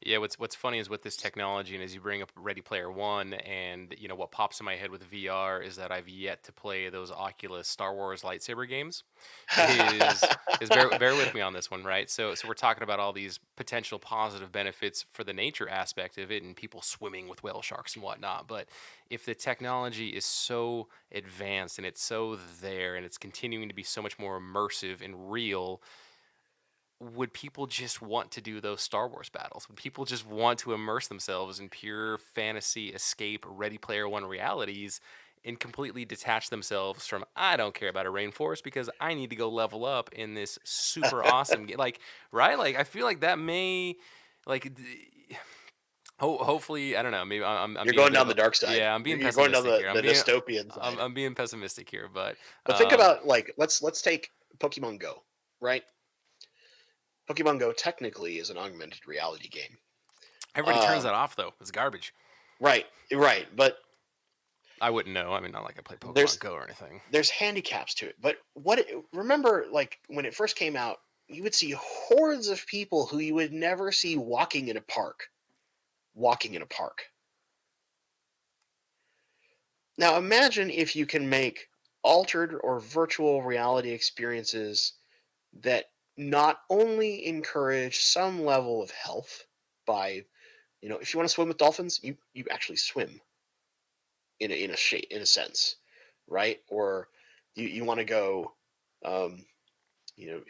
Yeah, what's funny is with this technology, and as you bring up Ready Player One, and what pops in my head with VR is that I've yet to play those Oculus Star Wars lightsaber games. Is bear with me on this one, right? So we're talking about all these potential positive benefits for the nature aspect of it, and people swimming with whale sharks and whatnot. But if the technology is so advanced and it's so there, and it's continuing to be so much more immersive and real, would people just want to do those Star Wars battles? Would people just want to immerse themselves in pure fantasy, escape, Ready Player One realities, and completely detach themselves from, I don't care about a rainforest because I need to go level up in this super awesome game? Like, right? Like, I feel like that may, like, hopefully, I don't know. Maybe I'm You're being a going bit down of the a, dark side. yeah, I'm being You're going down pessimistic here. the dystopian side. I'm being pessimistic here, but But think about, like, let's take Pokemon Go, right? Pokemon Go technically is an augmented reality game. everybody turns Um, that off though. It's garbage. right, but I wouldn't know. I mean, not like I play Pokemon there's Go or anything. there's handicaps to it. But remember, like when it first came out, you would see hordes of people who you would never see walking in a park. Walking in a park. Now imagine if you can make altered or virtual reality experiences that not only encourage some level of health by, if you want to swim with dolphins, you actually swim in a sense, right? Or you want to go, um, you know,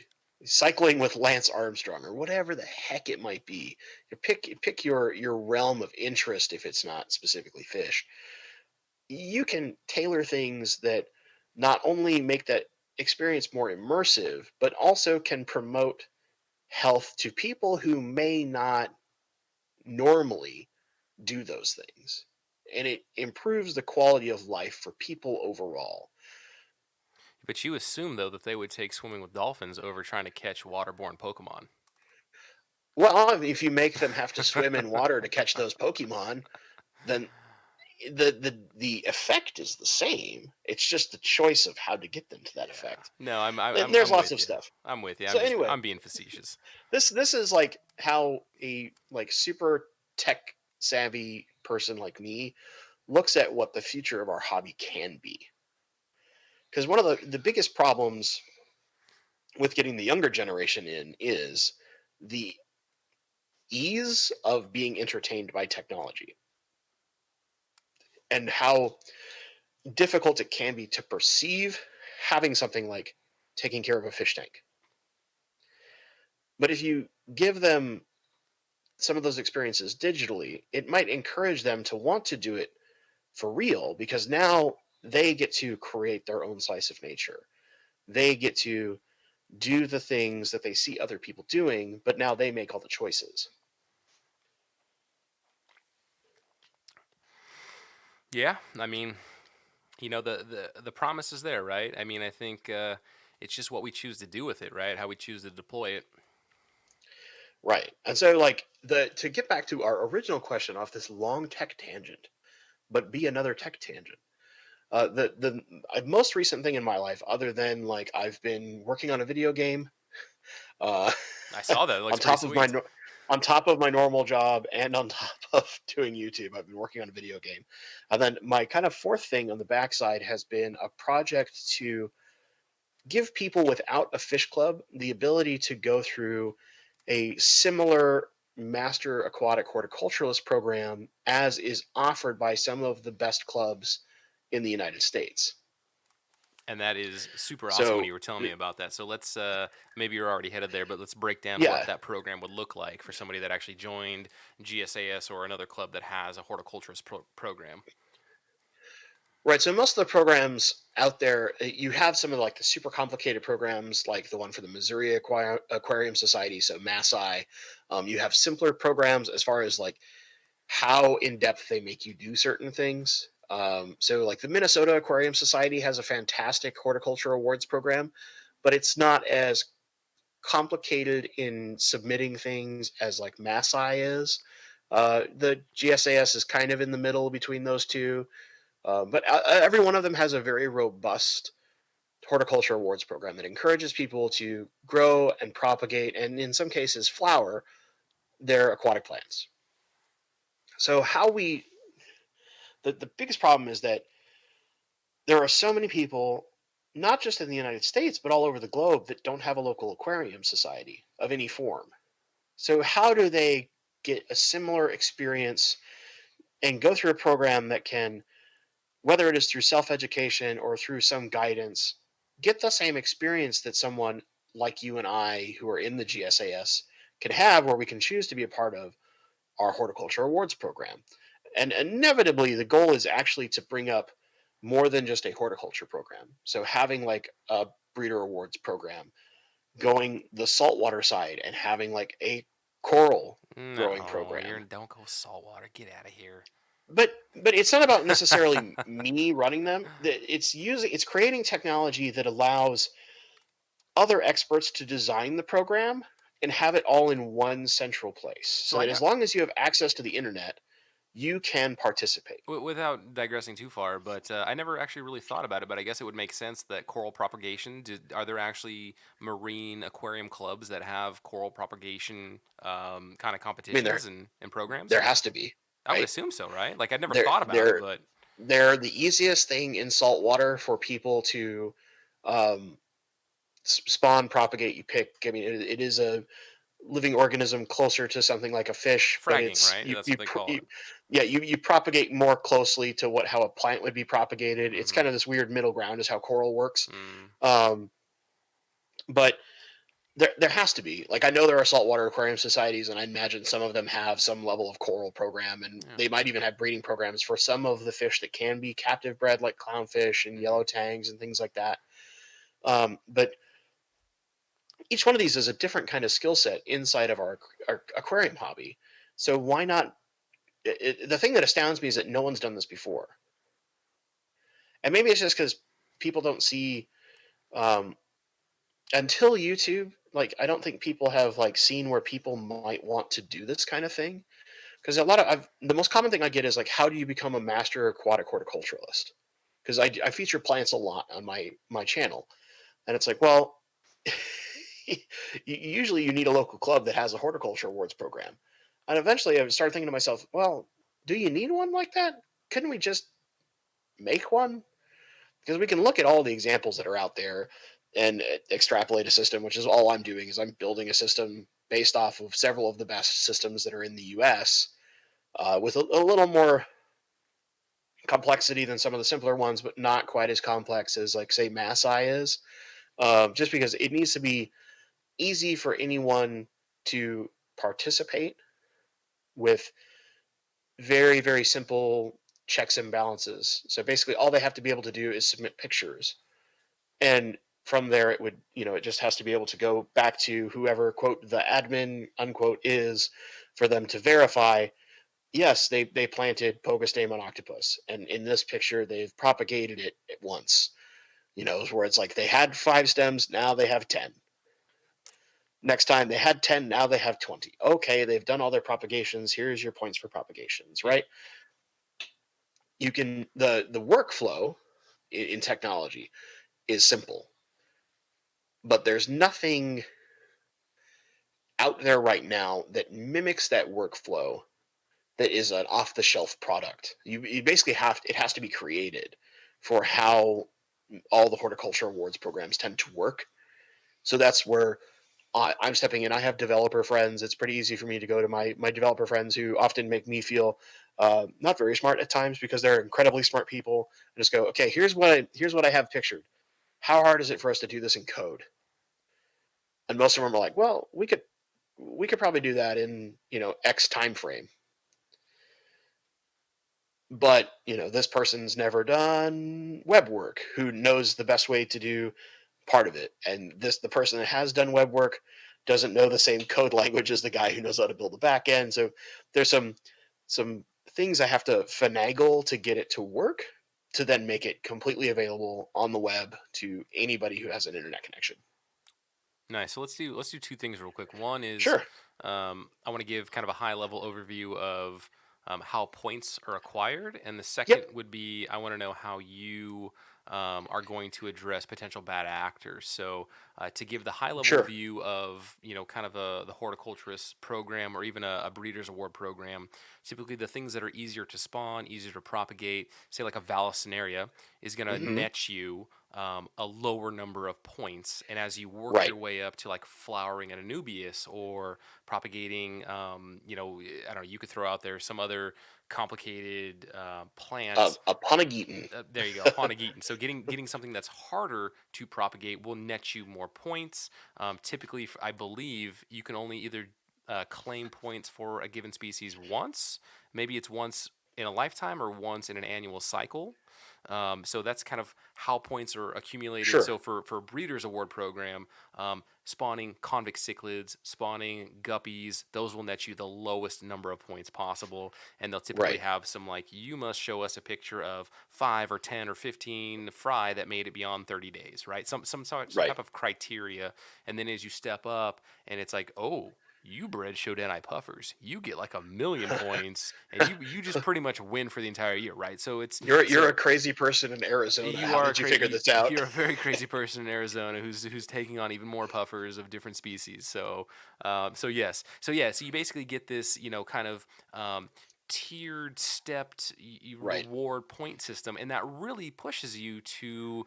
cycling with Lance Armstrong or whatever the heck it might be. You pick your realm of interest if it's not specifically fish. You can tailor things that not only make that experience more immersive, but also can promote health to people who may not normally do those things. And it improves the quality of life for people overall. But you assume, though, that they would take swimming with dolphins over trying to catch waterborne Pokemon. Well, if you make them have to swim in water to catch those Pokemon, then the effect is the same. It's just the choice of how to get them to that Yeah. effect. No, There's I'm lots with of you. stuff. I'm with you. So anyway, I'm being facetious. this is like how a super tech savvy person like me looks at what the future of our hobby can be. Because one of the biggest problems with getting the younger generation in is the ease of being entertained by technology and how difficult it can be to perceive having something like taking care of a fish tank. But if you give them some of those experiences digitally, it might encourage them to want to do it for real because now they get to create their own slice of nature. They get to do the things that they see other people doing, but now they make all the choices. Yeah, I mean, the promise is there, right? I mean, I think it's just what we choose to do with it, right? How we choose to deploy it. Right. And so like the to get back to our original question off this long tech tangent, but be another tech tangent. The most recent thing in my life, other than like I've been working on a video game, uh, I saw that. It looks on pretty top of my sweet. on top of my normal job and on top of doing YouTube, I've been working on a video game. And then my kind of fourth thing on the backside has been a project to give people without a fish club the ability to go through a similar master aquatic horticulturalist program as is offered by some of the best clubs in the United States. And that is super awesome when So, you were telling me about that. So let's maybe you're already headed there, but let's break down what yeah, that program would look like for somebody that actually joined GSAS or another club that has a horticulturist program. right. So most of the programs out there, you have some of like the super complicated programs, like the one for the Missouri Aquarium Society, so MASSI. You have simpler programs as far as like how in depth they make you do certain things. So, like the Minnesota Aquarium Society has a fantastic horticulture awards program, but it's not as complicated in submitting things as like MASSI is. The GSAS is kind of in the middle between those two, but every one of them has a very robust horticulture awards program that encourages people to grow and propagate, and in some cases, flower their aquatic plants. So, the biggest problem is that there are so many people, not just in the United States, but all over the globe, that don't have a local aquarium society of any form. So, how do they get a similar experience and go through a program that can, whether it is through self education or through some guidance, get the same experience that someone like you and I, who are in the GSAS, can have, where we can choose to be a part of our horticulture awards program? And inevitably, the goal is actually to bring up more than just a horticulture program. So having like a breeder awards program, going the saltwater side and having like a coral growing No, you're program. don't go saltwater. Get out of here. But it's not about necessarily me running them. It's creating technology that allows other experts to design the program and have it all in one central place. So So that as long as you have access to the internet, you can participate. Without digressing too far, but I never actually really thought about it. But I guess it would make sense that coral propagation. Are there actually marine aquarium clubs that have coral propagation kind of I mean, competitions and there programs? has to be, I would right? assume so, right? Like I'd never They're thought about it, they're but they're the easiest thing in salt water for people to um, spawn, propagate. You pick. I mean, it is a living organism closer to something like a fish, but fragging, right? That's what they call it. yeah, you propagate more closely to what how a plant would be propagated. It's Mm-hmm. kind of this weird middle ground is how coral works. Mm, Um, but there has to be, like, I know there are saltwater aquarium societies, and I imagine some of them have some level of coral program, and yeah. they might even have breeding programs for some of the fish that can be captive bred, like clownfish and Mm-hmm. yellow tangs and things like that. But each one of these is a different kind of skill set inside of our aquarium hobby. So why not? The thing that astounds me is that no one's done this before, and maybe it's just because people don't see um, until YouTube. Like, I don't think people have like seen where people might want to do this kind of thing. Because a lot of the most common thing I get is like, how do you become a master aquatic horticulturalist? Because I feature plants a lot on my channel, and it's like, well, usually you need a local club that has a horticulture awards program. And eventually I started thinking to myself, well, do you need one like that? Couldn't we just make one? Because we can look at all the examples that are out there and extrapolate a system, which is all I'm doing is I'm building a system based off of several of the best systems that are in the US, with a little more complexity than some of the simpler ones, but not quite as complex as, like, say, Masai is. Just because it needs to be easy for anyone to participate with very, very simple checks and balances. So basically, all they have to be able to do is submit pictures. And from there, it would, it just has to be able to go back to whoever, quote, the admin, unquote, is for them to verify, yes, they planted Pogostemon octopus. And in this picture, they've propagated it at once. Where it's like they had 5 stems, now they have 10. Next time they had 10, now they have 20. Okay, they've done all their propagations. Here's your points for propagations, Yeah. right? You can the workflow in technology is simple, but there's nothing out there right now that mimics that workflow that is an off the shelf product. You basically it has to be created for how all the horticulture awards programs tend to work. So that's where I'm stepping in. I have developer friends. It's pretty easy for me to go to my developer friends who often make me feel not very smart at times because they're incredibly smart people. And just go, okay, here's what I have pictured. How hard is it for us to do this in code? And most of them are like, well, we could probably do that in X time frame. But this person's never done web work. Who knows the best way to do part of it? And the person that has done web work doesn't know the same code language as the guy who knows how to build the back end. So there's some things I have to finagle to get it to work, to then make it completely available on the web to anybody who has an internet connection. Nice. So let's do two things real quick. One is Sure. I want to give kind of a high level overview of how points are acquired, and the second Yep. would be I want to know how you are going to address potential bad actors. So to give the high level Sure. view of kind of the horticulturist program or even a breeders award program, typically the things that are easier to spawn, easier to propagate, say like a Vallisneria, is going to Hmm. net you a lower number of points. And as you work Right. your way up to like flowering an Anubias or propagating, I don't know, you could throw out there some other complicated plant. A Punageton. There you go, Ponageton. So getting something that's harder to propagate will net you more points. Typically, I believe you can only either claim points for a given species once. Maybe it's once in a lifetime or once in an annual cycle. So that's kind of how points are accumulated. Sure. So for Breeders Award program, spawning convict cichlids, spawning guppies, those will net you the lowest number of points possible. And they'll typically Right. have some like, you must show us a picture of 5 or 10 or 15 fry that made it beyond 30 days, right? Some Right. type of criteria. And then as you step up and it's like, oh, you bred Shodanite puffers. You get like 1,000,000 points, and you just pretty much win for the entire year, right? So it's You're a crazy person in Arizona. you How are did you figure this out? you're a very crazy person in Arizona who's taking on even more puffers of different species. So yes, so yeah, so you basically get this, kind of tiered, stepped Right. reward point system, and that really pushes you to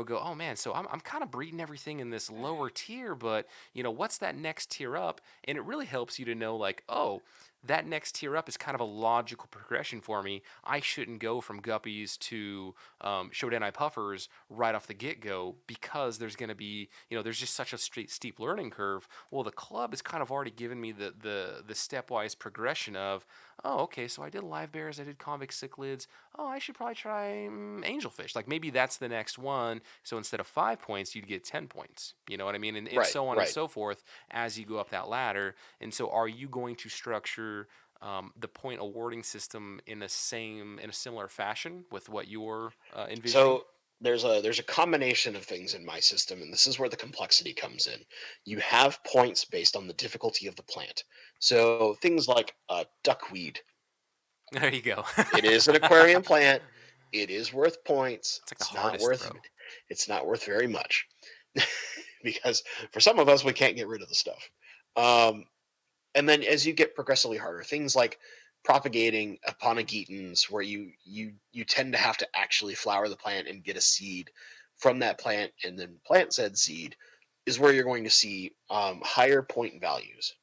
go, oh man, so I'm kind of breeding everything in this lower tier, but what's that next tier up? And it really helps you to know, like, oh, that next tier up is kind of a logical progression for me. I shouldn't go from guppies to Shodanite puffers right off the get go, because there's going to be, there's just such a steep learning curve. Well, the club has kind of already given me the stepwise progression of, oh, okay, so I did live bears, I did convict cichlids. Oh, I should probably try angelfish. Like, maybe that's the next one. So instead of 5 points, you'd get 10 points. You know what I mean? And Right. so on and Right. so forth as you go up that ladder. And so, are you going to structure the point awarding system in a similar fashion with what you're envisioning? So there's a combination of things in my system, and this is where the complexity comes in. You have points based on the difficulty of the plant. So things like duckweed. There you go. It is an aquarium plant. It is worth points. It's like the hardest, bro. It's not worth very much. Because for some of us we can't get rid of the stuff. Um, and then as you get progressively harder, things like propagating aponogetons, where you tend to have to actually flower the plant and get a seed from that plant and then plant said seed, is where you're going to see higher point values.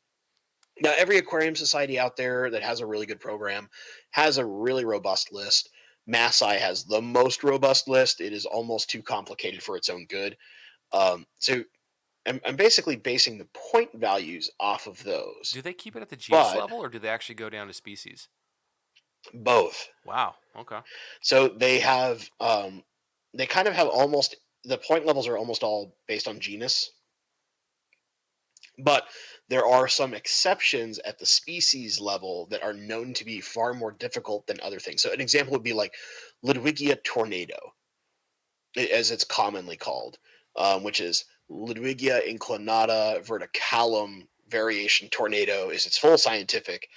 Now, every aquarium society out there that has a really good program has a really robust list. Masai has the most robust list. It is almost too complicated for its own good. So I'm basically basing the point values off of those, Do they keep it at the genus but level, or do they actually go down to species? both. Wow. Okay. So they kind of have almost, the point levels are almost all based on genus, but there are some exceptions at the species level that are known to be far more difficult than other things. So an example would be like Ludwigia tornado, as it's commonly called, which is Ludwigia inclinata verticalum variation tornado is its full scientific.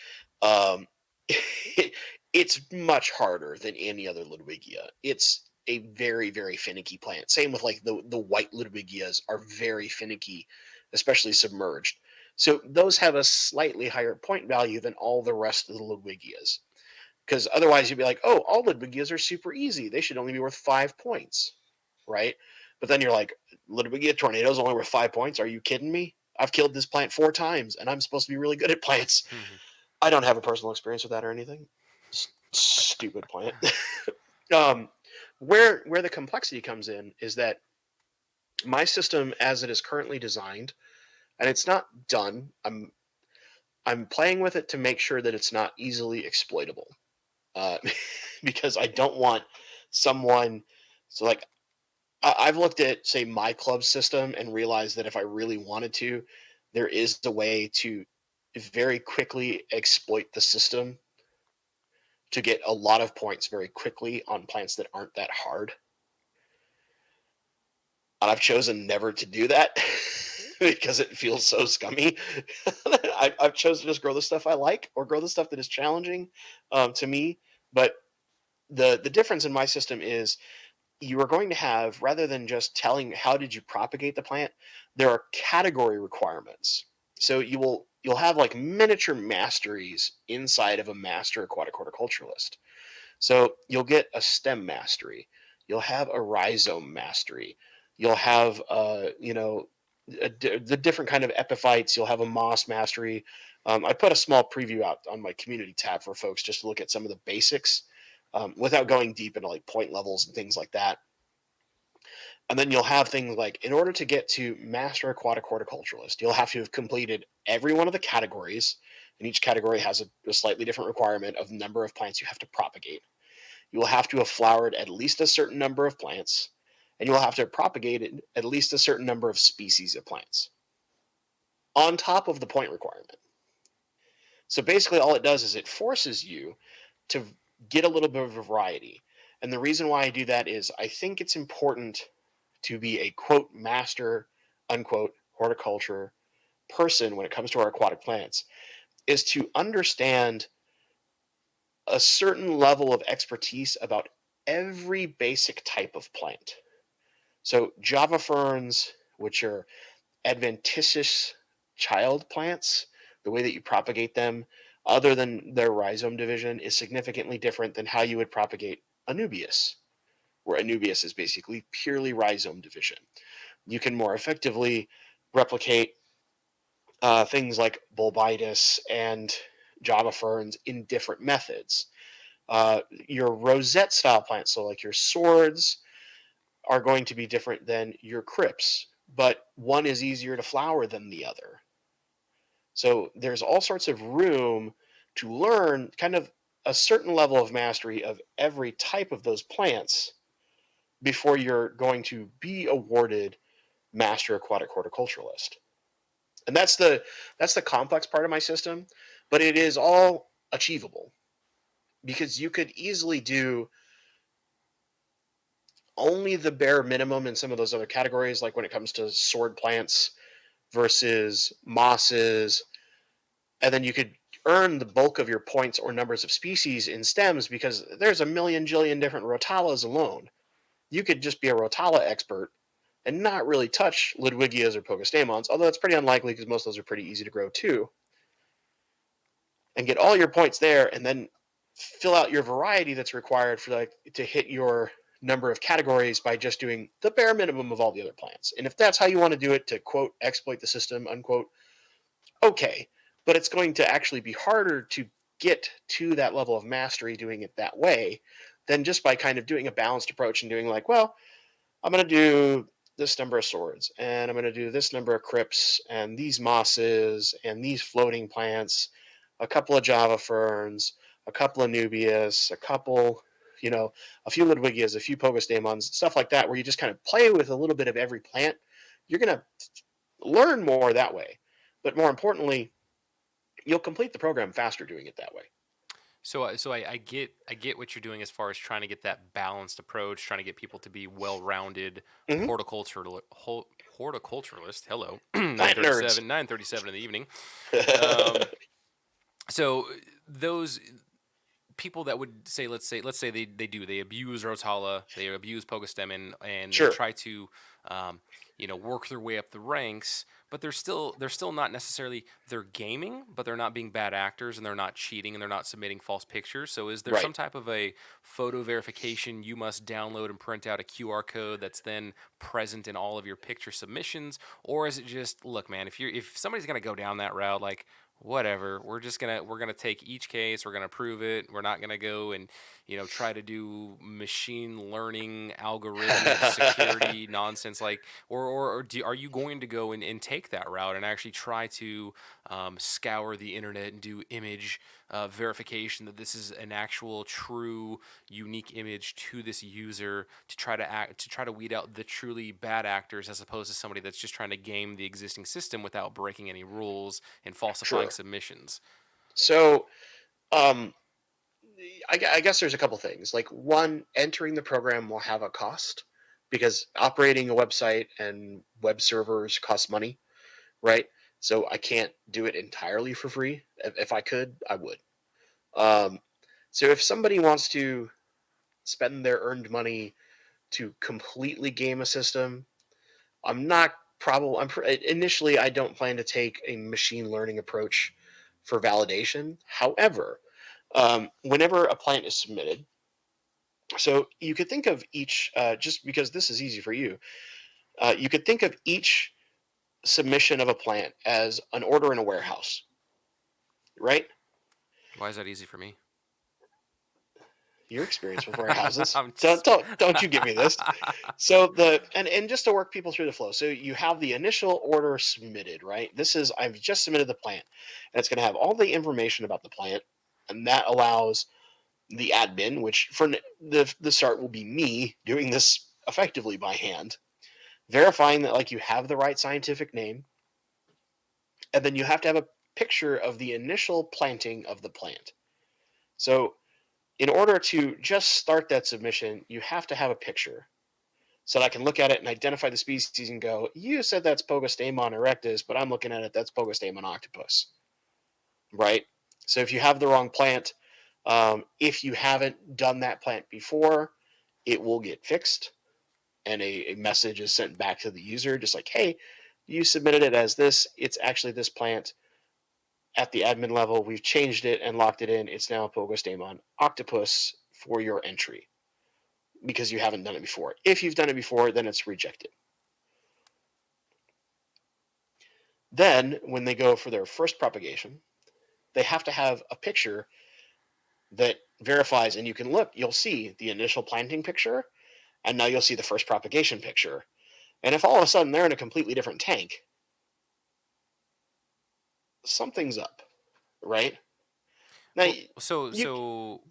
Um, it's much harder than any other Ludwigia. It's a very, very finicky plant. Same with like the white Ludwigias are very finicky, especially submerged. So those have a slightly higher point value than all the rest of the Ludwigias. Because otherwise you'd be like, oh, all Ludwigias are super easy. They should only be worth 5 points, right? But then you're like, Ludwigia tornado is only worth 5 points. Are you kidding me? I've killed this plant 4 times, and I'm supposed to be really good at plants. I don't have a personal experience with that or anything. Stupid plant. um, where the complexity comes in is that my system, as it is currently designed, and it's not done. I'm playing with it to make sure that it's not easily exploitable, uh, because I don't want someone. So like I've looked at, say, my club system and realized that if I really wanted to, there is a way to very quickly exploit the system to get a lot of points very quickly on plants that aren't that hard. And I've chosen never to do that because it feels so scummy. I've chosen to just grow the stuff I like or grow the stuff that is challenging to me. But the difference in my system is you are going to have, rather than just telling how did you propagate the plant, there are category requirements. So you'll have like miniature masteries inside of a master aquatic horticulturalist. So you'll get a stem mastery, you'll have a rhizome mastery, you'll have the different kind of epiphytes, you'll have a moss mastery. I put a small preview out on my community tab for folks just to look at some of the basics, without going deep into like point levels and things like that. And then you'll have things like, in order to get to Master Aquatic Horticulturalist, you'll have to have completed every one of the categories, and each category has a slightly different requirement of number of plants you have to propagate. You will have to have flowered at least a certain number of plants, and you will have to have propagated at least a certain number of species of plants, on top of the point requirement. So basically, all it does is it forces you to get a little bit of variety. And the reason why I do that is I think it's important to be a quote master unquote horticulture person when it comes to our aquatic plants is to understand a certain level of expertise about every basic type of plant. So Java ferns, which are adventitious child plants, the way that you propagate them, other than their rhizome division, is significantly different than how you would propagate Anubias, where Anubias is basically purely rhizome division. You can more effectively replicate things like bulbitis and Java ferns in different methods. Your rosette style plants, so like your swords, are going to be different than your crypts, but one is easier to flower than the other. So there's all sorts of room to learn kind of a certain level of mastery of every type of those plants before you're going to be awarded Master Aquatic Horticulturalist. And that's the complex part of my system, but it is all achievable because you could easily do only the bare minimum in some of those other categories, like when it comes to sword plants versus mosses, and then you could earn the bulk of your points or numbers of species in stems because there's a million jillion different rotalas alone. You could just be a rotala expert and not really touch Ludwigias or Pogostemons, although it's pretty unlikely because most of those are pretty easy to grow too, and get all your points there and then fill out your variety that's required for like to hit your number of categories by just doing the bare minimum of all the other plants. And if that's how you want to do it to quote exploit the system unquote, okay, but it's going to actually be harder to get to that level of mastery doing it that way than just by kind of doing a balanced approach and doing like, well, I'm going to do this number of swords and I'm going to do this number of crypts and these mosses and these floating plants, a couple of Java ferns, a couple of Nubias, a couple, a few Ludwigias, a few Pogostemons, stuff like that, where you just kind of play with a little bit of every plant. You're going to learn more that way. But more importantly, you'll complete the program faster doing it that way. So I get what you're doing as far as trying to get that balanced approach, trying to get people to be well-rounded Mm-hmm. horticulturalist. Hello, Plant nerds. 9:37 in the evening. Um, so those people that would say, let's say they abuse Rotala, they abuse Pogostemon, and they Sure. try to work their way up the ranks, but they're still not necessarily, they're gaming, but they're not being bad actors, and they're not cheating, and they're not submitting false pictures. So is there Right. some type of a photo verification? You must download and print out a QR code that's then present in all of your picture submissions, or is it just, look, man, if somebody's gonna go down that route, like, whatever, we're gonna take each case, we're gonna prove it, we're not gonna go and try to do machine learning algorithmic security nonsense, like, are you going to go and take that route and actually try to scour the internet and do image verification that this is an actual true unique image to this user, to try to weed out the truly bad actors, as opposed to somebody that's just trying to game the existing system without breaking any rules and falsifying Sure. submissions? So, um, I guess there's a couple things. Like, one, entering the program will have a cost because operating a website and web servers cost money, right? So I can't do it entirely for free. If I could, I would. Um, so if somebody wants to spend their earned money to completely game a system, I'm not probably. Initially, I don't plan to take a machine learning approach for validation. However, whenever a plant is submitted, so you could think of each, just because this is easy for you, you could think of each submission of a plant as an order in a warehouse, right? Why is that easy for me? Your experience with warehouses. I'm Don't just don't don't you give me this. So and just to work people through the flow. So you have the initial order submitted, right? This is I've just submitted the plant, and it's going to have all the information about the plant, and that allows the admin, which for the start will be me doing this effectively by hand, verifying that like you have the right scientific name, and then you have to have a picture of the initial planting of the plant. So in order to just start that submission, you have to have a picture. so that I can look at it and identify the species and go, you said that's Pogostemon erectus, but I'm looking at it, that's Pogostemon octopus, right? So if you have the wrong plant, if you haven't done that plant before, it will get fixed, and a message is sent back to the user, just like, hey, you submitted it as this. It's actually this plant. At the admin level, we've changed it and locked it in. It's now Pogostemon octopus for your entry because you haven't done it before. If you've done it before, then it's rejected. Then, when they go for their first propagation, they have to have a picture that verifies, and you can look, you'll see the initial planting picture, and now you'll see the first propagation picture. And if all of a sudden they're in a completely different tank, something's up, right? Now, Well, so you, so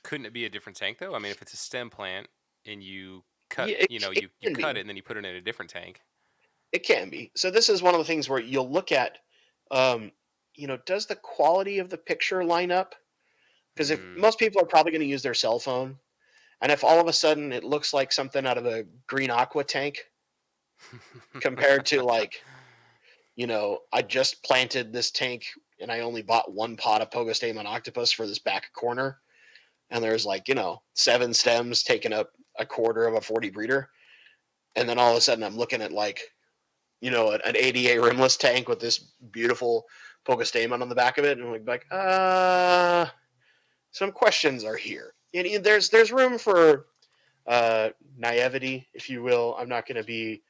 couldn't it be a different tank though? I mean, if it's a stem plant and you cut, yeah, you can cut be. it and then you put it in a different tank. It can be. So this is one of the things where you'll look at, um, does the quality of the picture line up? Because if Mm. most people are probably going to use their cell phone, and if all of a sudden it looks like something out of a green aqua tank compared to like, I just planted this tank and I only bought one pot of Pogostemon octopus for this back corner, and there's like, 7 stems taking up a quarter of a 40 breeder, and then all of a sudden I'm looking at like, an ADA rimless tank with this beautiful Pogostemon on the back of it, and I'm like, some questions are here. And there's room for naivety, if you will. I'm not going to be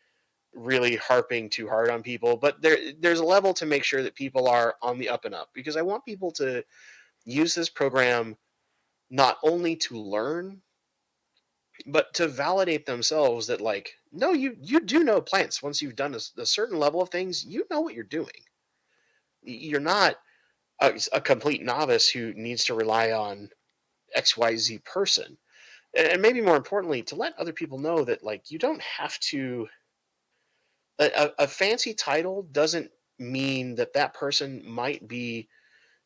really harping too hard on people, but there's a level to make sure that people are on the up and up, because I want people to use this program not only to learn, but to validate themselves that, like, no, you do know plants. Once you've done a certain level of things, you know what you're doing. You're not a complete novice who needs to rely on XYZ person. And maybe more importantly, to let other people know that, like, you don't have to. A fancy title doesn't mean that that person might be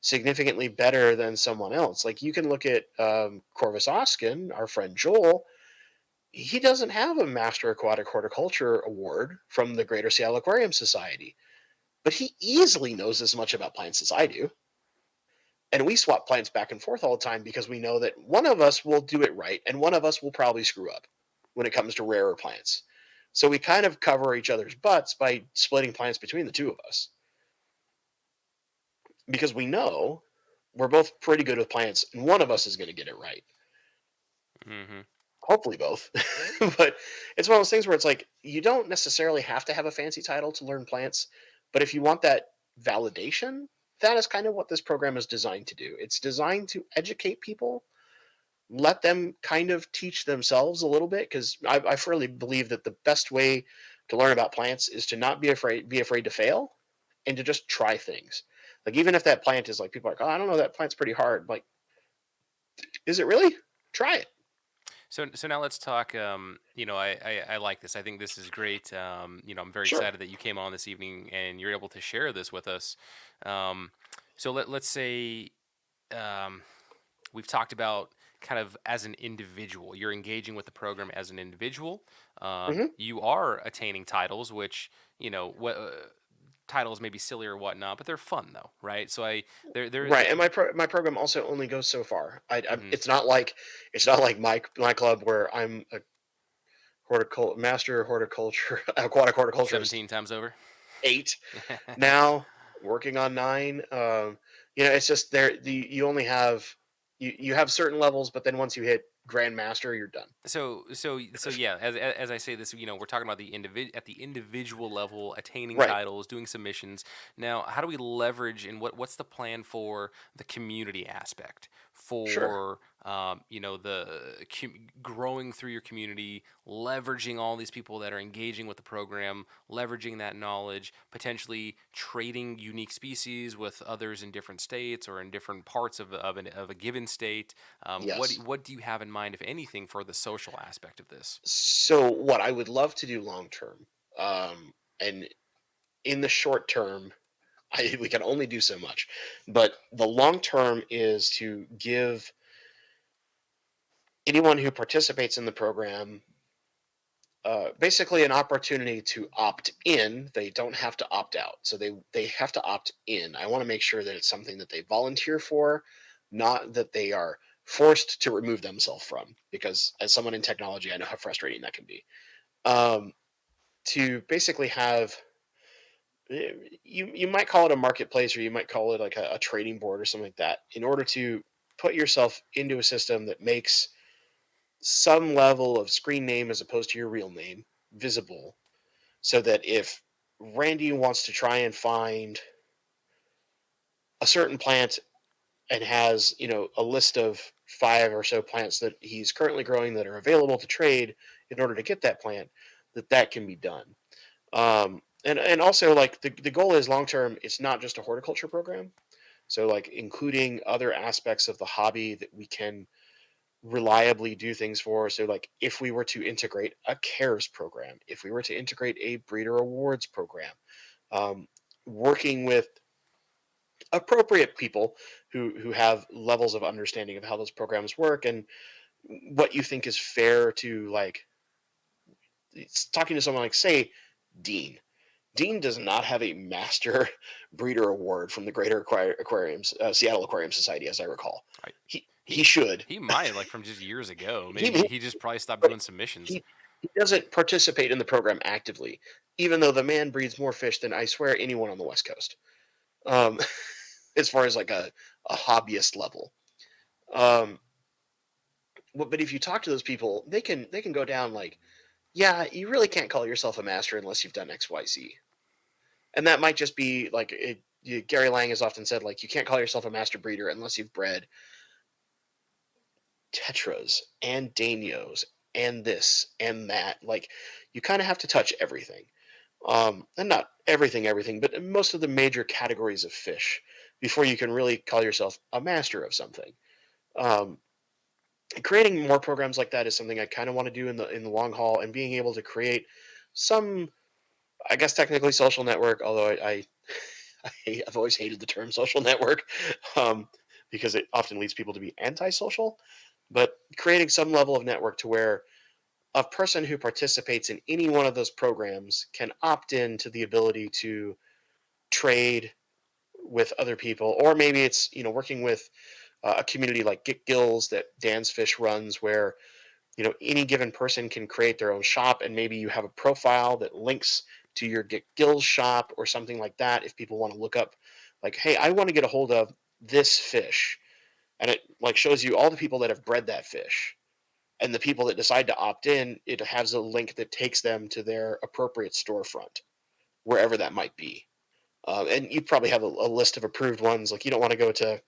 significantly better than someone else. Like, you can look at Corvus Oskin, our friend Joel. He doesn't have a Master Aquatic Horticulture award from the Greater Seattle Aquarium Society, but he easily knows as much about plants as I do. And we swap plants back and forth all the time because we know that one of us will do it right and one of us will probably screw up when it comes to rarer plants. So we kind of cover each other's butts by splitting plants between the two of us, because we know we're both pretty good with plants and one of us is going to get it right. Mm-hmm. Hopefully both. But it's one of those things where it's like, you don't necessarily have to have a fancy title to learn plants, but if you want that validation, that is kind of what this program is designed to do. It's designed to educate people, let them kind of teach themselves a little bit, because I firmly believe that the best way to learn about plants is to not be afraid to fail, and to just try things. Like, even if that plant is like, people are like, oh, I don't know, that plant's pretty hard. Like, is it really? Try it. So now let's talk. I like this. I think this is great. I'm very Sure. excited that you came on this evening and you're able to share this with us. Um, let's say um, we've talked about kind of as an individual. You're engaging with the program as an individual. Hmm. You are attaining titles, which what. Titles may be silly or whatnot, but they're fun though, right? So I Right, and my program also only goes so far. mhm, It's not like my club where I'm a master horticulture aquatic horticulturist 17 times over. 8 now, working on 9. It's just you only have, you have certain levels, but then once you hit grandmaster, you're done. So yeah, as I say this, we're talking about at the individual level, attaining Right. titles, doing submissions. Now, how do we leverage and what's the plan for the community aspect, Sure. for growing through your community, leveraging all these people that are engaging with the program, leveraging that knowledge, potentially trading unique species with others in different states or in different parts of a given state. Yes. What do you have in mind, if anything, for the social aspect of this? So what I would love to do long term, and in the short term, we can only do so much, but the long term is to give anyone who participates in the program basically an opportunity to opt in. They don't have to opt out. So they have to opt in. I want to make sure that it's something that they volunteer for, not that they are forced to remove themselves from. Because as someone in technology, I know how frustrating that can be. Um, to basically have you might call it a marketplace, or you might call it like a trading board or something like that, in order to put yourself into a system that makes some level of screen name as opposed to your real name visible, so that if Randy wants to try and find a certain plant and has, a list of 5 or so plants that he's currently growing that are available to trade in order to get that plant, that can be done. And also, like, the goal is long term. It's not just a horticulture program. So, like, including other aspects of the hobby that we can reliably do things for. So, like, if we were to integrate a cares program, if we were to integrate a breeder awards program, um, working with appropriate people who have levels of understanding of how those programs work and what you think is fair to, like, it's talking to someone like, say, Dean. Dean does not have a master breeder award from the Greater Aquariums, Seattle Aquarium Society, as I recall. Right. He should. He might, like, from just years ago. He, Maybe he he just probably stopped doing submissions. he doesn't participate in the program actively, even though the man breeds more fish than, I swear, anyone on the West Coast. Um, as far as like a hobbyist level. Um, but if you talk to those people, they can go down like, yeah, you really can't call yourself a master unless you've done X, Y, Z. And that might just be like Gary Lang has often said, like, you can't call yourself a master breeder unless you've bred tetras and danios and this and that. Like, you kind of have to touch everything, and not everything, but most of the major categories of fish before you can really call yourself a master of something. Um, Creating more programs like that is something I kind of want to do in the long haul, and being able to create some, I guess, technically social network, although I've always hated the term social network, um, because it often leads people to be antisocial. But creating some level of network to where a person who participates in any one of those programs can opt in to the ability to trade with other people, or maybe it's, working with a community like Get Gills that Dan's Fish runs, where, any given person can create their own shop, and maybe you have a profile that links to your Get Gills shop or something like that. If people want to look up, like, hey, I want to get a hold of this fish, and it, like, shows you all the people that have bred that fish, and the people that decide to opt in, it has a link that takes them to their appropriate storefront, wherever that might be. And you probably have a list of approved ones. Like, you don't want to go to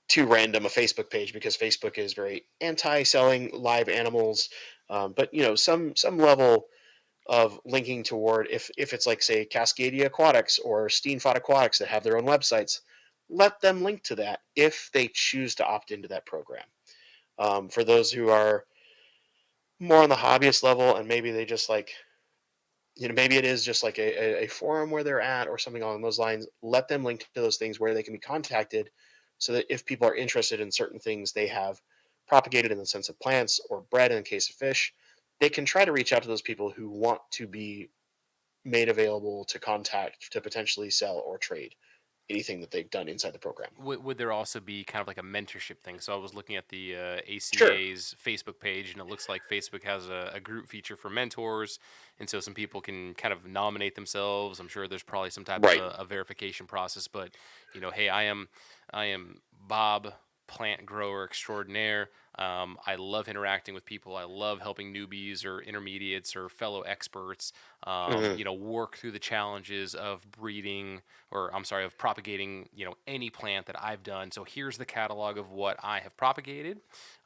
too random a Facebook page, because Facebook is very anti-selling live animals. But, some level of linking toward, if it's like, say, Cascadia Aquatics or Steenfod Aquatics that have their own websites, let them link to that if they choose to opt into that program. For those who are more on the hobbyist level, and maybe they just like, maybe it is just like a forum where they're at or something along those lines, let them link to those things where they can be contacted, so that if people are interested in certain things they have propagated in the sense of plants or bred in the case of fish, they can try to reach out to those people who want to be made available to contact to potentially sell or trade anything that they've done inside the program. Would there also be kind of like a mentorship thing? So I was looking at the Sure. ACA's Facebook page, and it looks like Facebook has a group feature for mentors, and so some people can kind of nominate themselves. I'm sure there's probably some type of Right. a verification process, but hey, I am Bob, plant grower extraordinaire. I love interacting with people. I love helping newbies or intermediates or fellow experts, Hmm. work through the challenges of breeding, or I'm sorry, of propagating, any plant that I've done. So here's the catalog of what I have propagated.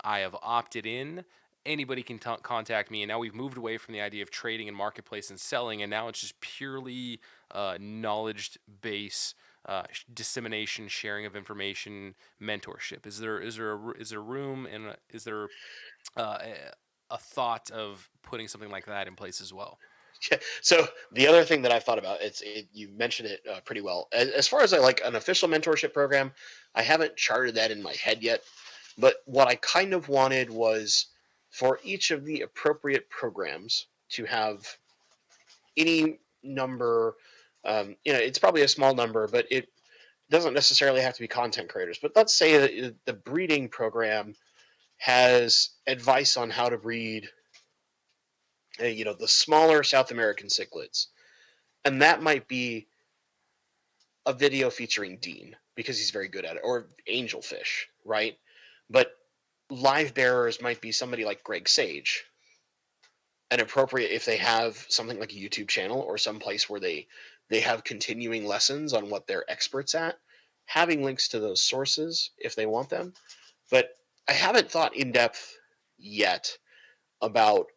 I have opted in. Anybody can contact me, and now we've moved away from the idea of trading and marketplace and selling, and now it's just purely knowledge base, dissemination, sharing of information, mentorship. Is there room, and is there uh, a thought of putting something like that in place as well? Yeah. So the other thing that I've thought about, you mentioned it pretty well. As far as I like an official mentorship program, I haven't charted that in my head yet. But what I kind of wanted was for each of the appropriate programs to have any number. It's probably a small number, but it doesn't necessarily have to be content creators. But let's say that the breeding program has advice on how to breed, the smaller South American cichlids, and that might be a video featuring Dean because he's very good at it, or angelfish, right? But live bearers might be somebody like Greg Sage, and appropriate if they have something like a YouTube channel or some place where they have continuing lessons on what they're experts at, having links to those sources if they want them. But I haven't thought in depth yet about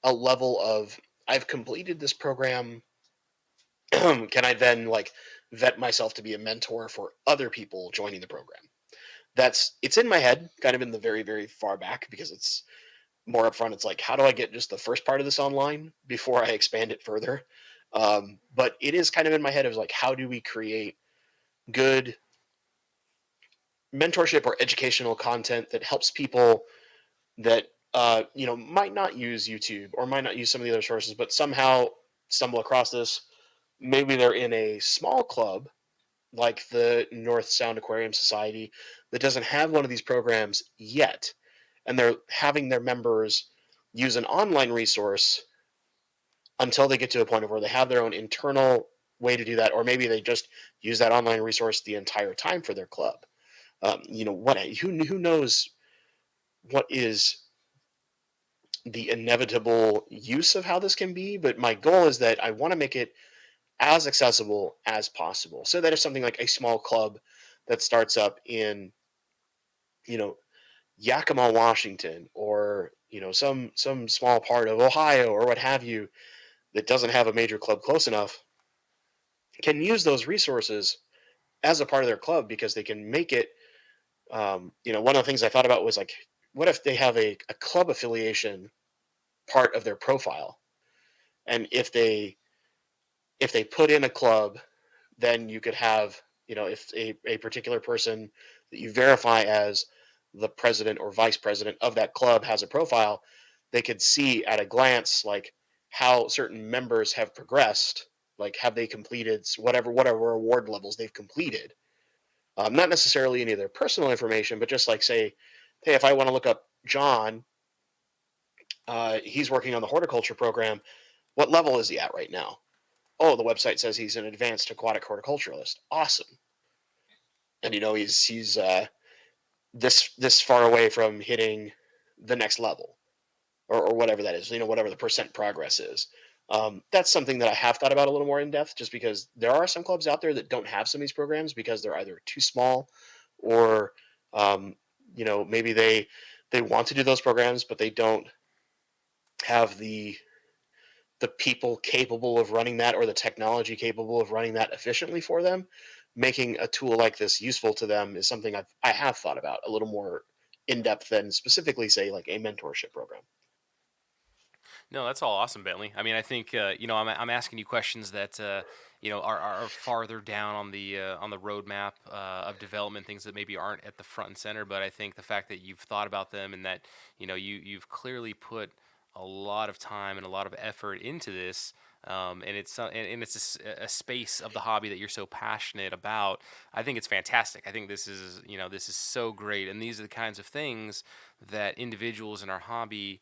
a level of I've completed this program. Can I then vet myself to be a mentor for other people joining the program? It's in my head, kind of in the very, very far back, because it's more upfront. It's like, how do I get just the first part of this online before I expand it further? But it is kind of in my head of like, how do we create good mentorship or educational content that helps people that might not use YouTube or might not use some of the other sources, but somehow stumble across this. Maybe they're in a small club like the North Sound Aquarium Society that doesn't have one of these programs yet, and they're having their members use an online resource until they get to a point of where they have their own internal way to do that, or maybe they just use that online resource the entire time for their club. Who knows what is the inevitable use of how this can be, but my goal is that I want to make it as accessible as possible, so that if something like a small club that starts up in Yakima, Washington, or some small part of Ohio or what have you, that doesn't have a major club close enough, can use those resources as a part of their club, because they can make it. One of the things I thought about was like, what if they have a club affiliation part of their profile, and if they put in a club, then you could have, if a particular person that you verify as the president or vice president of that club has a profile, they could see at a glance like how certain members have progressed, like have they completed whatever award levels they've completed. Not necessarily any of their personal information, but just like, say, hey, if I want to look up John, he's working on the horticulture program. What level is he at right now? Oh, the website says he's an advanced aquatic horticulturalist. Awesome. And he's this far away from hitting the next level, or whatever that is. Whatever the percent progress is. That's something that I have thought about a little more in depth, just because there are some clubs out there that don't have some of these programs because they're either too small, or maybe they want to do those programs, but they don't have the people capable of running that, or the technology capable of running that efficiently for them. Making a tool like this useful to them is something I have thought about a little more in depth than specifically, say, like a mentorship program. No, that's all awesome, Bentley. I mean, I think I'm asking you questions that are farther down on the roadmap of development, things that maybe aren't at the front and center. But I think the fact that you've thought about them, and that you've clearly put a lot of time and a lot of effort into this. And it's a space of the hobby that you're so passionate about. I think it's fantastic. I think this is so great, and these are the kinds of things that individuals in our hobby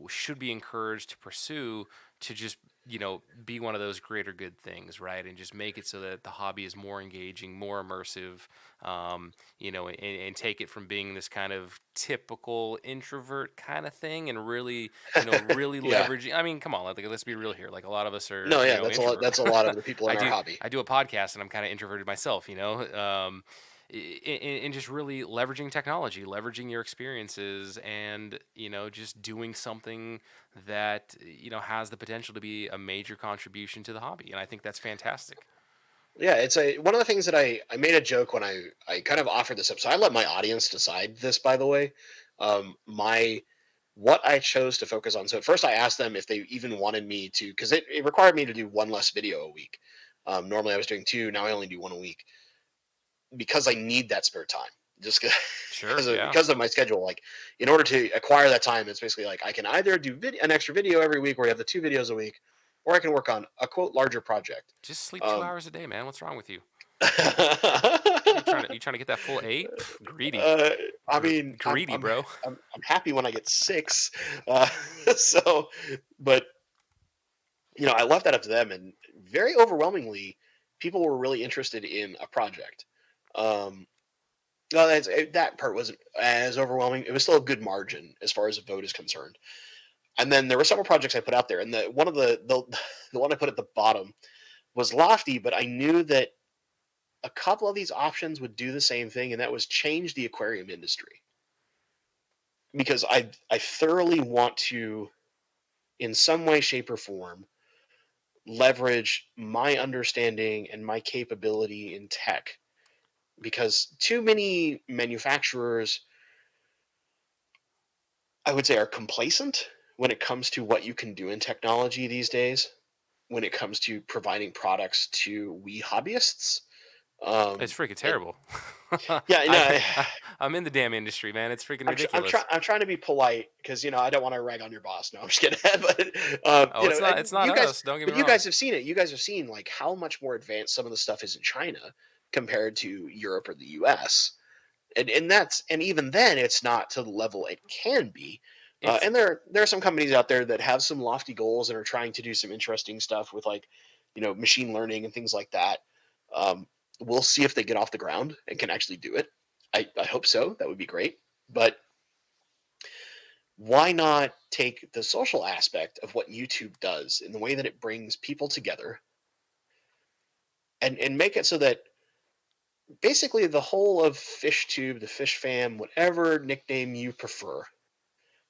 should be encouraged to pursue, to just be one of those greater good things, right? And just make it so that the hobby is more engaging, more immersive, and take it from being this kind of typical introvert kind of thing, and really, really Yeah. leveraging. I mean, come on, let's be real here. Like, a lot of us are, No, yeah, that's a lot. introvert. That's a lot of the people in our hobby. I do a podcast, and I'm kind of introverted myself, and just really leveraging technology, leveraging your experiences, and just doing something that has the potential to be a major contribution to the hobby. And I think that's fantastic. Yeah, it's one of the things that I made a joke when I kind of offered this up. So I let my audience decide this, by the way. My What I chose to focus on. So at first I asked them if they even wanted me to, because it required me to do one less video a week. Normally I was doing two, now I only do one a week, because I need that spare time. just Sure. Yeah. because of my schedule. Like, in order to acquire that time, it's basically like I can either do an extra video every week, where you have the 2 videos a week, or I can work on a quote larger project. Just sleep two Um, hours a day, man. What's wrong with you? You uh, trying to get that full 8? Pff, greedy, I mean, greedy, bro. I'm happy when I get 6. Uh, so, but I left that up to them, and very overwhelmingly, people were really interested in a project. Um, no, that part wasn't as overwhelming. It was still a good margin as far as a vote is concerned. And then there were several projects I put out there, and the one I put at the bottom was lofty, but I knew that a couple of these options would do the same thing, and that was change the aquarium industry. Because I thoroughly want to, in some way, shape, or form, leverage my understanding and my capability in tech. Because too many manufacturers, I would say, are complacent when it comes to what you can do in technology these days, when it comes to providing products to we hobbyists. It's freaking And terrible. yeah, I'm in the damn industry, man. It's freaking ridiculous. I'm trying to be polite because I don't want to rag on your boss. No, I'm just kidding. But Oh, it's not us. Don't get me you wrong. guys have seen it. You guys have seen like how much more advanced some of the stuff is in China compared to Europe or the U.S. And even then, it's not to the level it can be. It's And there are some companies out there that have some lofty goals and are trying to do some interesting stuff with, like, machine learning and things like that. Um, we'll see if they get off the ground and can actually do it. I hope so. That would be great. But why not take the social aspect of what YouTube does in the way that it brings people together, and make it so that basically the whole of FishTube, the Fish Fam, whatever nickname you prefer,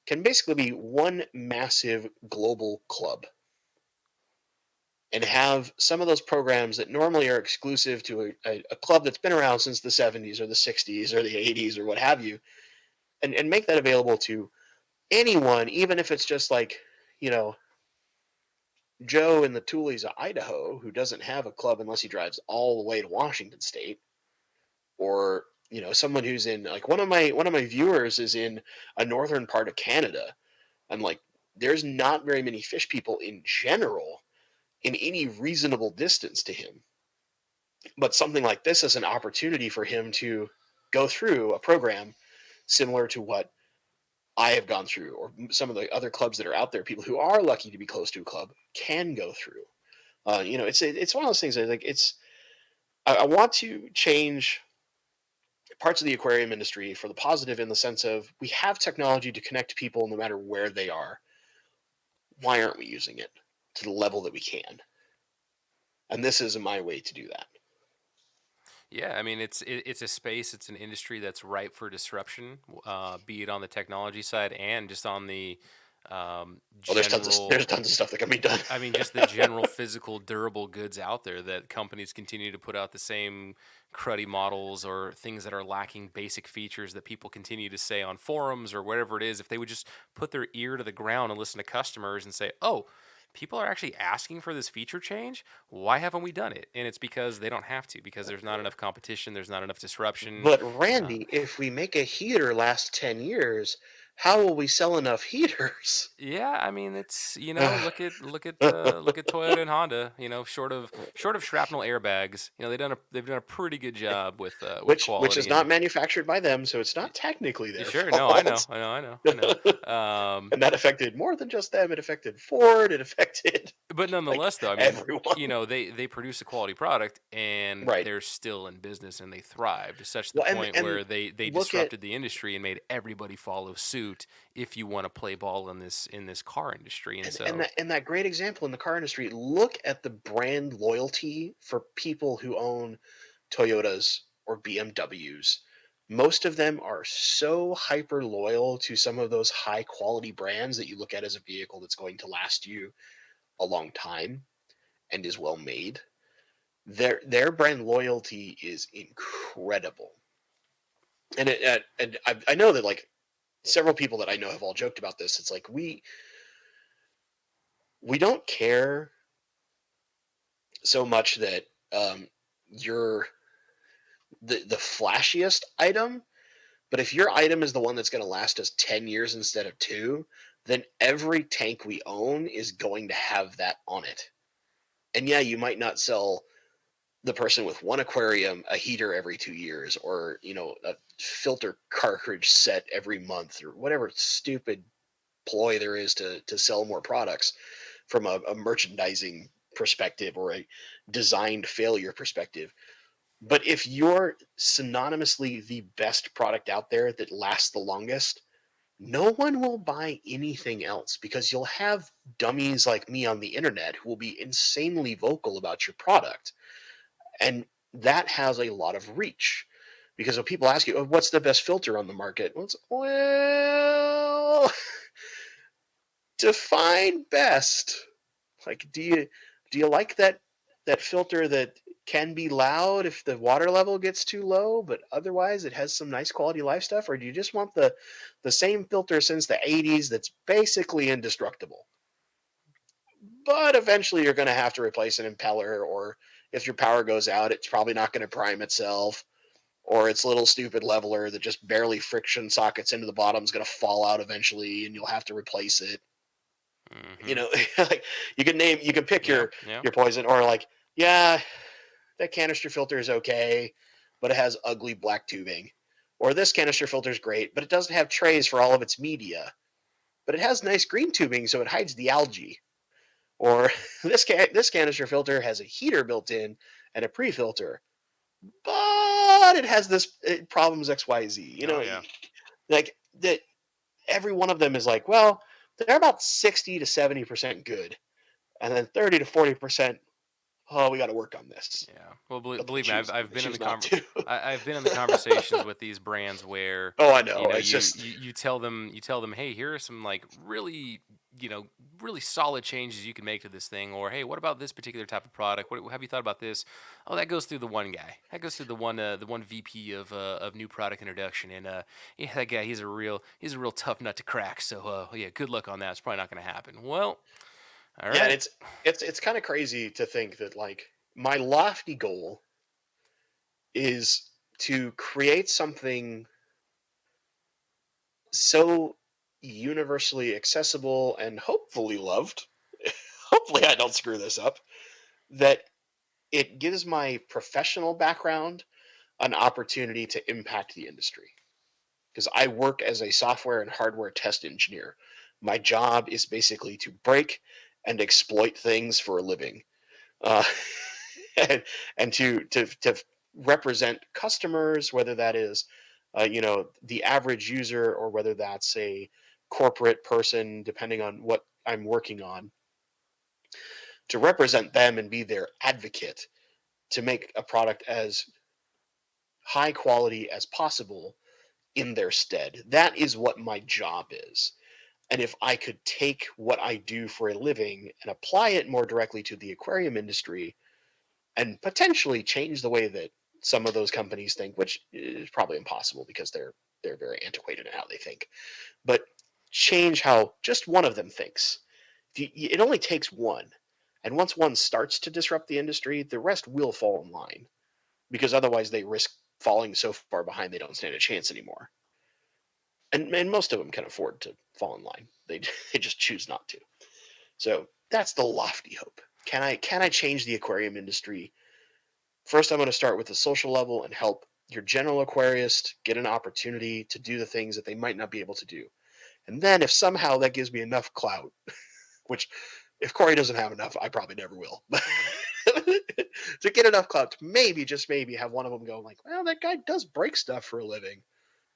can basically be one massive global club, and have some of those programs that normally are exclusive to a club that's been around since the 70s or the 60s or the 80s or what have you, and make that available to anyone, even if it's just like, you know, Joe in the Tules of Idaho, who doesn't have a club unless he drives all the way to Washington State, or someone who's in, like, one of my viewers is in a northern part of Canada, and, like, there's not very many fish people in general in any reasonable distance to him. But something like this is an opportunity for him to go through a program similar to what I have gone through, or some of the other clubs that are out there. People who are lucky to be close to a club can go through. It's one of those things that, like, I want to change parts of the aquarium industry for the positive, in the sense of, we have technology to connect people no matter where they are. Why aren't we using it to the level that we can? And this is my way to do that. Yeah, I mean, it's a space, it's an industry that's ripe for disruption, be it on the technology side and just on the Well, there's general. tons of stuff that can be done. I mean, just the general physical, durable goods out there that companies continue to put out the same cruddy models or things that are lacking basic features that people continue to say on forums or wherever it is. If they would just put their ear to the ground and listen to customers and say, oh, people are actually asking for this feature change. Why haven't we done it? And it's because they don't have to, because there's not enough competition, there's not enough disruption. But Uh, Randy, if we make a heater last 10 years, how will we sell enough heaters? yeah, I mean, it's look at Toyota and Honda. Short of shrapnel airbags, they've done a pretty good job with Which is quality not and. manufactured by them, so it's not technically their Sure, no, I know, fault. I know. And that affected more than just them. It affected Ford. It affected, But like, nonetheless, though, I mean, everyone. they produce a quality product and Right. they're still in business and they thrive to such the Well, and point where they look at disrupted the industry and made everybody follow suit if you want to play ball in this car industry. And and so, that great example in the car industry. Look at the brand loyalty for people who own Toyotas or BMWs. Most of them are so hyper loyal to some of those high quality brands that you look at as a vehicle that's going to last you a long time and is well made. Their brand loyalty is incredible. And I know that, like, several people that I know have all joked about this. It's like, we don't care so much that you're the flashiest item. But if your item is the one that's going to last us 10 years instead of 2, then every tank we own is going to have that on it. And yeah, you might not sell the person with one aquarium a heater every 2 years, or a filter cartridge set every month, or whatever stupid ploy there is to sell more products from a merchandising perspective or a designed failure perspective. But if you're synonymously the best product out there that lasts the longest, no one will buy anything else, because you'll have dummies like me on the internet who will be insanely vocal about your product. And that has a lot of reach. Because when people ask you, oh, what's the best filter on the market? Well, define best. Like, do you like that filter that can be loud if the water level gets too low, but otherwise it has some nice quality life stuff? Or do you just want the same filter since the 80s that's basically indestructible? But eventually you're going to have to replace an impeller, or if your power goes out, it's probably not going to prime itself, or its little stupid leveler that just barely friction sockets into the bottom is going to fall out eventually, and you'll have to replace it. Mm-hmm. Like, you can pick Yeah. your Yeah. your poison, or like, yeah, that canister filter is okay, but it has ugly black tubing. Or this canister filter is great, but it doesn't have trays for all of its media, but it has nice green tubing so it hides the algae. Or this canister filter has a heater built in and a pre-filter, but it has this problems XYZ. Oh yeah. Like that. Every one of them is like, well, they're about 60 to 70% good, and then 30 to 40%. Oh, we got to work on this. Yeah. Well, But believe me, I've they been in choose the not to. I've been in the conversations with these brands where, Oh, I know. It's just, you tell them, hey, here are some like really, really solid changes you can make to this thing, or hey, what about this particular type of product? What have you thought about this? Oh, that goes through the one guy. That goes through the one VP of new product introduction, and yeah, that guy, he's a real tough nut to crack. So yeah, good luck on that. It's probably not going to happen. Well, all yeah, and right. it's kind of crazy to think that, like, my lofty goal is to create something so universally accessible and hopefully loved. Hopefully, I don't screw this up. That it gives my professional background an opportunity to impact the industry. Because I work as a software and hardware test engineer. My job is basically to break and exploit things for a living, uh, and, and to represent customers, whether that is, the average user, or whether that's a corporate person, depending on what I'm working on, to represent them and be their advocate to make a product as high quality as possible in their stead. That is what my job is. And if I could take what I do for a living and apply it more directly to the aquarium industry, and potentially change the way that some of those companies think, which is probably impossible because they're very antiquated in how they think, but change how just one of them thinks. It only takes one, and once one starts to disrupt the industry, the rest will fall in line, because otherwise they risk falling so far behind they don't stand a chance anymore. And most of them can afford to fall in line. They they just choose not to. So that's the lofty hope. Can I change the aquarium industry? First, I'm going to start with the social level and help your general aquarist get an opportunity to do the things that they might not be able to do. And then, if somehow that gives me enough clout, which, if Corey doesn't have enough, I probably never will, to get enough clout to maybe, just maybe, have one of them go like, well, that guy does break stuff for a living.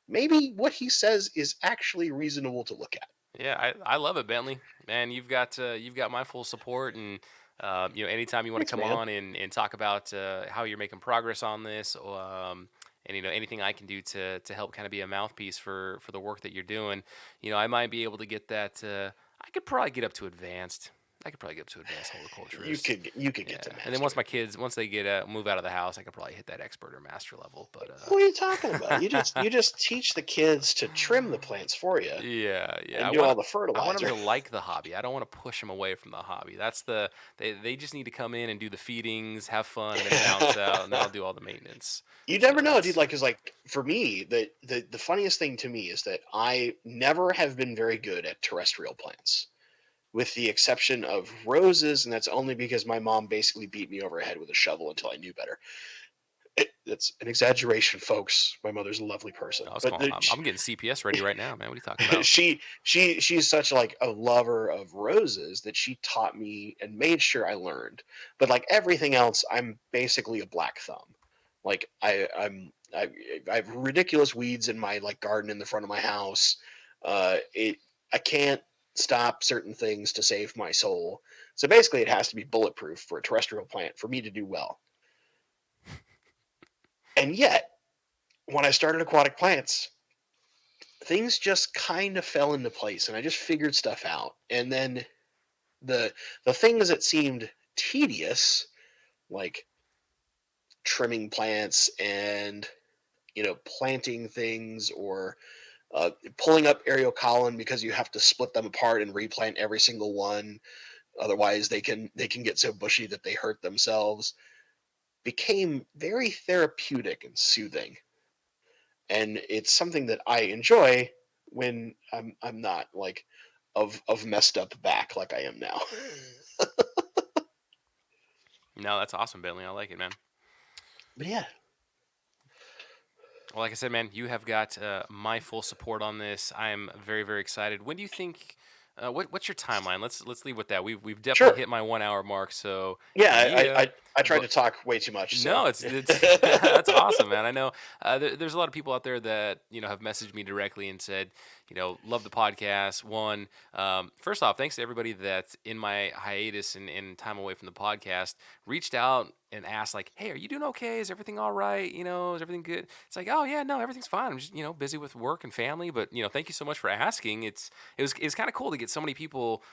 Maybe what he says is actually reasonable to look at. Yeah, I love it, Bentley. Man, you've got my full support, and anytime you want to Thanks, come man. on and talk about how you're making progress on this, and anything I can do to help kind of be a mouthpiece for the work that you're doing, I might be able to get that. I could probably get up to advanced. I could probably get up to advanced You horticulturist. could get to And then master. once they get move out of the house, I could probably hit that expert or master level. But What are you talking about? You just teach the kids to trim the plants for you yeah, and do all the I want them fertilizer. to like the hobby. I don't want to push them away from the hobby. They just need to come in and do the feedings, have fun, and then bounce out, and then I'll do all the maintenance. You So never know, dude. that's Like, cause like for me, the funniest thing to me is that I never have been very good at terrestrial plants, with the exception of roses, and that's only because my mom basically beat me over the head with a shovel until I knew better. It's an exaggeration, folks. My mother's a lovely person, I was but calling. I'm getting CPS ready right now, man. What are you talking about? she's such like a lover of roses that she taught me and made sure I learned. But like everything else, I'm basically a black thumb. Like I have ridiculous weeds in my like garden in the front of my house. It I can't stop certain things to save my soul. So basically, it has to be bulletproof for a terrestrial plant for me to do well. And yet, when I started aquatic plants, things just kind of fell into place, and I just figured stuff out. And then the the things that seemed tedious, like trimming plants and planting things, or pulling up aerial column because you have to split them apart and replant every single one. Otherwise, they can get so bushy that they hurt themselves. Became very therapeutic and soothing, and it's something that I enjoy when I'm not like of messed up back like I am now. No, that's awesome, Bentley. I like it, man. But yeah, Well, like I said, man, you have got my full support on this. I am very, very excited. When do you think? What's your timeline? Let's leave with that. We've definitely sure. hit my 1 hour mark. So Yeah, yeah, I tried but to talk way too much, so no, it's that's awesome, man. I know there's a lot of people out there that have messaged me directly and said, love the podcast. First off, thanks to everybody that's in my hiatus and time away from the podcast reached out and asked like, hey, are you doing okay? Is everything all right? Is everything good? It's like, oh yeah, no, everything's fine. I'm just busy with work and family, but thank you so much for asking. It was kind of cool to get so many people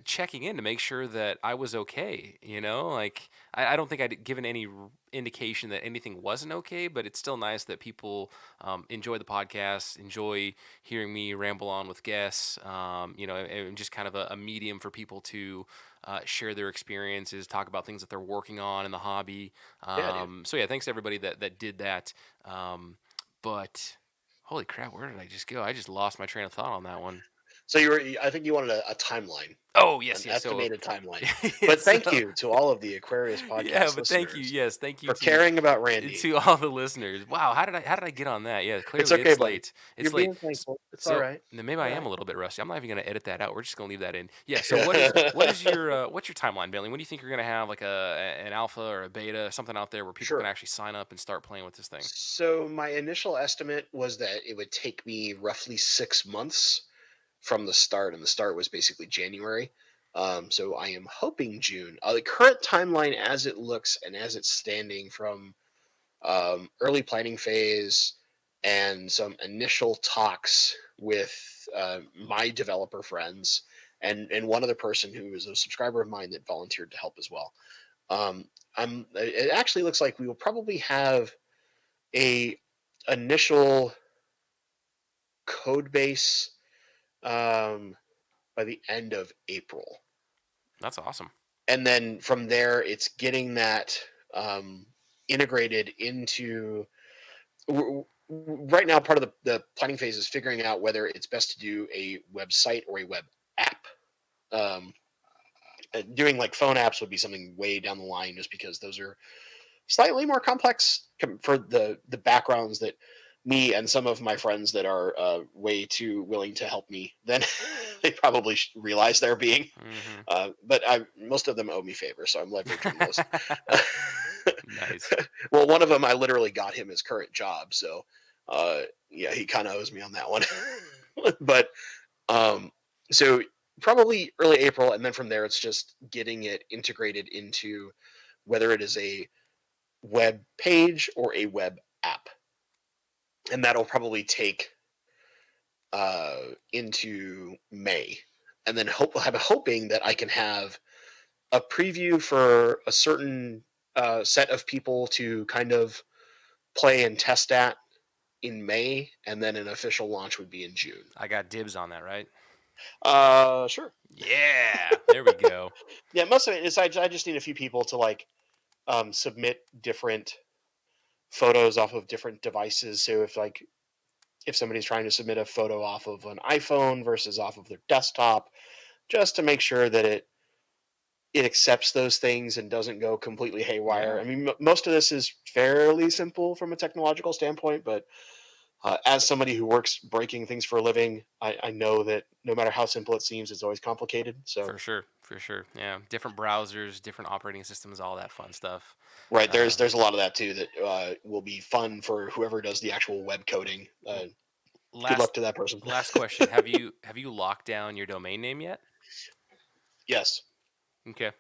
checking in to make sure that I was okay. Like I don't think I'd given any indication that anything wasn't okay, but it's still nice that people enjoy the podcast, enjoy hearing me ramble on with guests, and just kind of a medium for people to share their experiences, talk about things that they're working on in the hobby. yeah, dude. So yeah, thanks to everybody that did that. But holy crap, where did I just go? I just lost my train of thought on that one. So I think you wanted a timeline, Oh an yes, yes. So estimated timeline. yeah, But thank so you to all of the Aquarius yeah, podcast but thank you. listeners Yes, thank you for caring about Randy. to all the listeners. Wow, how did I get on that? Yeah, It's clearly okay, it's buddy. late. You're It's late. being thankful. It's all So right. then maybe All I am right. a little bit rusty. I'm not even going to edit that out. We're just going to leave that in. Yeah. So what is your what's your timeline, Bailey? When do you think you're going to have like an alpha or a beta, something out there where people can Sure. actually sign up and start playing with this thing? So my initial estimate was that it would take me roughly 6 months from the start, and the start was basically January. So I am hoping June. The current timeline, as it looks and as it's standing from early planning phase and some initial talks with my developer friends and one other person who is a subscriber of mine that volunteered to help as well. Um, It actually looks like we will probably have a initial code base by the end of April. That's awesome. And then from there, it's getting that integrated into. Right now, part of the planning phase is figuring out whether it's best to do a website or a web app. Um, Doing like phone apps would be something way down the line, just because those are slightly more complex for the backgrounds that me and some of my friends that are way too willing to help me than they probably realize they're being. But most of them owe me favors, so I'm leveraging those. Nice. Well, one of them I literally got him his current job, so yeah, he kind of owes me on that one. But um, so probably early April, and then from there it's just getting it integrated into whether it is a web page or a web app, and that'll probably take into May. and then I'm hoping that I can have a preview for a certain set of people to kind of play and test at in May, and then an official launch would be in June. I got dibs on that, right? Sure. Yeah, there we go. Yeah, most of it is I just need a few people to like submit different photos off of different devices. So if somebody's trying to submit a photo off of an iPhone versus off of their desktop, just to make sure that it accepts those things and doesn't go completely haywire. Yeah. I mean, most of this is fairly simple from a technological standpoint, but as somebody who works breaking things for a living, I know that no matter how simple it seems, it's always complicated. So, For sure, for sure. Yeah, different browsers, different operating systems, all that fun stuff. right, Uh, there's a lot of that too that will be fun for whoever does the actual web coding. Good last luck to that person. last question: have you locked down your domain name yet? Yes, Okay.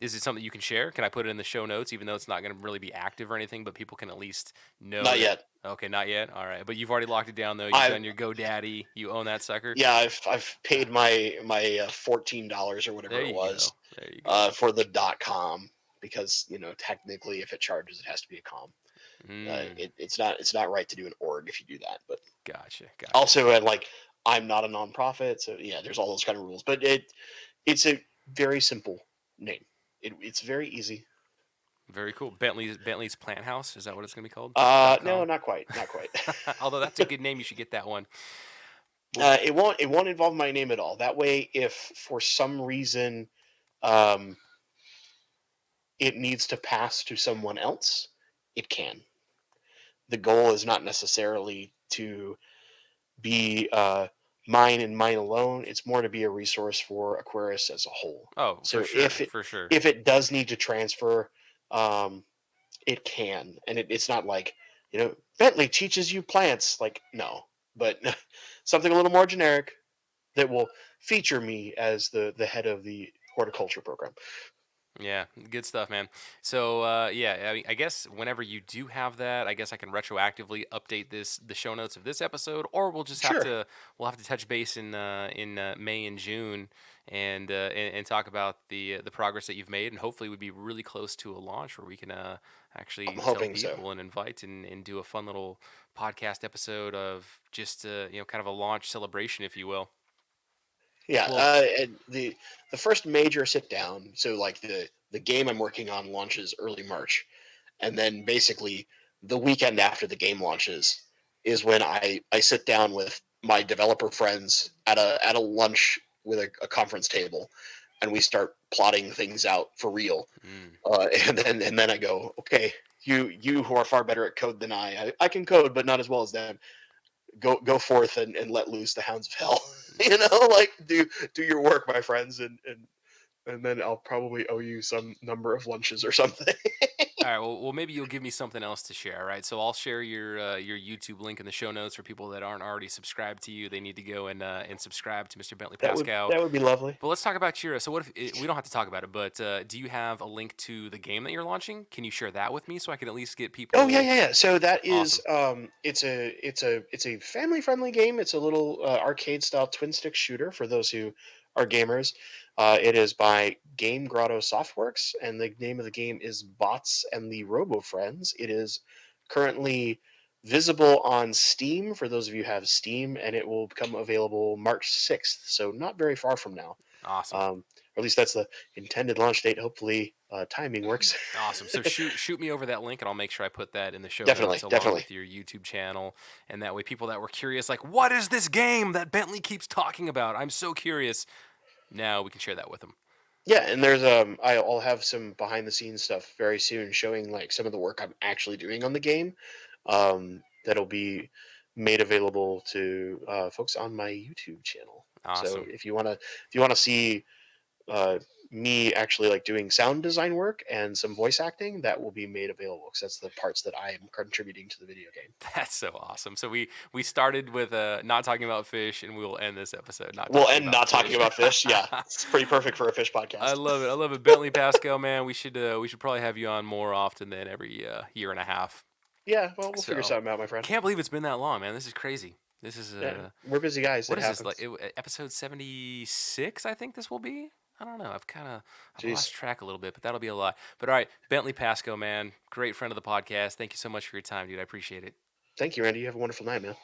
Is it something you can share? Can I put it in the show notes, even though it's not going to really be active or anything, but people can at least know not that? yet. Okay, not yet. All right, but you've already locked it down though. You've I done your GoDaddy. You own that sucker. Yeah, I've paid my $14 or whatever There it you was go. There you go. for the .com, because technically if it charges it has to be a com. Mm, It's not right to do an org if you do that. But gotcha. Gotcha. also like I'm not a nonprofit, so yeah, there's all those kind of rules. But it's a very simple name. It's very easy. Very cool. Bentley's Plant House. Is that what it's going to be called? No, .com. not quite, not quite. Although that's a good name, you should get that one. Well, It won't involve my name at all. That way, if for some reason um, it needs to pass to someone else, it can. The goal is not necessarily to be mine and mine alone. It's more to be a resource for Aquarist as a whole. oh, for So sure, for sure. if it does need to transfer, um, it can, and it's not like Bentley teaches you plants. Like no, but something a little more generic that will feature me as the head of the horticulture program. Yeah, good stuff, man. So, yeah, I mean, I guess whenever you do have that, I guess I can retroactively update the show notes of this episode, or Sure. we'll have to touch base in May and June, and talk about the progress that you've made, and hopefully we'd be really close to a launch where we can I'm actually tell hoping so. people and invite and do a fun little podcast episode of just kind of a launch celebration, if you will. Yeah, Well, and the first major sit down. So like the game I'm working on launches early March, and then basically the weekend after the game launches is when I sit down with my developer friends at a lunch with a conference table, and we start plotting things out for real. mm, And then I go, okay, you who are far better at code than I can code, but not as well as them. Go forth and let loose the hounds of hell. nice. Like do your work, my friends, and then I'll probably owe you some number of lunches or something. All right. Well, maybe you'll give me something else to share. Right. So I'll share your YouTube link in the show notes for people that aren't already subscribed to you. They need to go and subscribe to Mr. Bentley that would Pascoe. that would be lovely. But let's talk about your. So what if we don't have to talk about it? But do you have a link to the game that you're launching? Can you share that with me so I can at least get Oh yeah, people? yeah, yeah. So that is Awesome. it's a family friendly game. It's a little arcade style twin stick shooter for those who are gamers. It is by Game Grotto Softworks, and the name of the game is Bots and the Robo Friends. It is currently visible on Steam for those of you who have Steam, and it will become available March 6th. So not very far from now. Awesome. Or at least that's the intended launch date. Hopefully, timing works. Awesome. So shoot me over that link, and I'll make sure I put that in the show notes Definitely, along definitely. with your YouTube channel, and that way people that were curious, like, what is this game that Bentley keeps talking about? I'm so curious. Now we can share that with them. Yeah, and there's I'll have some behind the scenes stuff very soon showing like some of the work I'm actually doing on the game. That'll be made available to folks on my YouTube channel. So Awesome. if you wanna see uh, me actually like doing sound design work and some voice acting, that will be made available because that's the parts that I am contributing to the video game. That's so awesome. So we started with not talking about fish, and we will end this episode not We'll talking end about not talking fish. about fish. Yeah, it's pretty perfect for a fish I podcast. love it. I love it. Bentley Pascal, man. We should probably have you on more often than every year and a half. Yeah, well, we'll figure So something out, my friend. can't believe it's been that long, man. This is crazy. This is Yeah, we're busy guys. what It is this like? happens. Episode 76? I think this will be. I don't know. I've lost Jeez. track a little bit, but that'll be a lot. But all right, Bentley Pascoe, man, great friend of the podcast. Thank you so much for your time, dude. I appreciate it. Thank you, Randy. You have a wonderful night, man.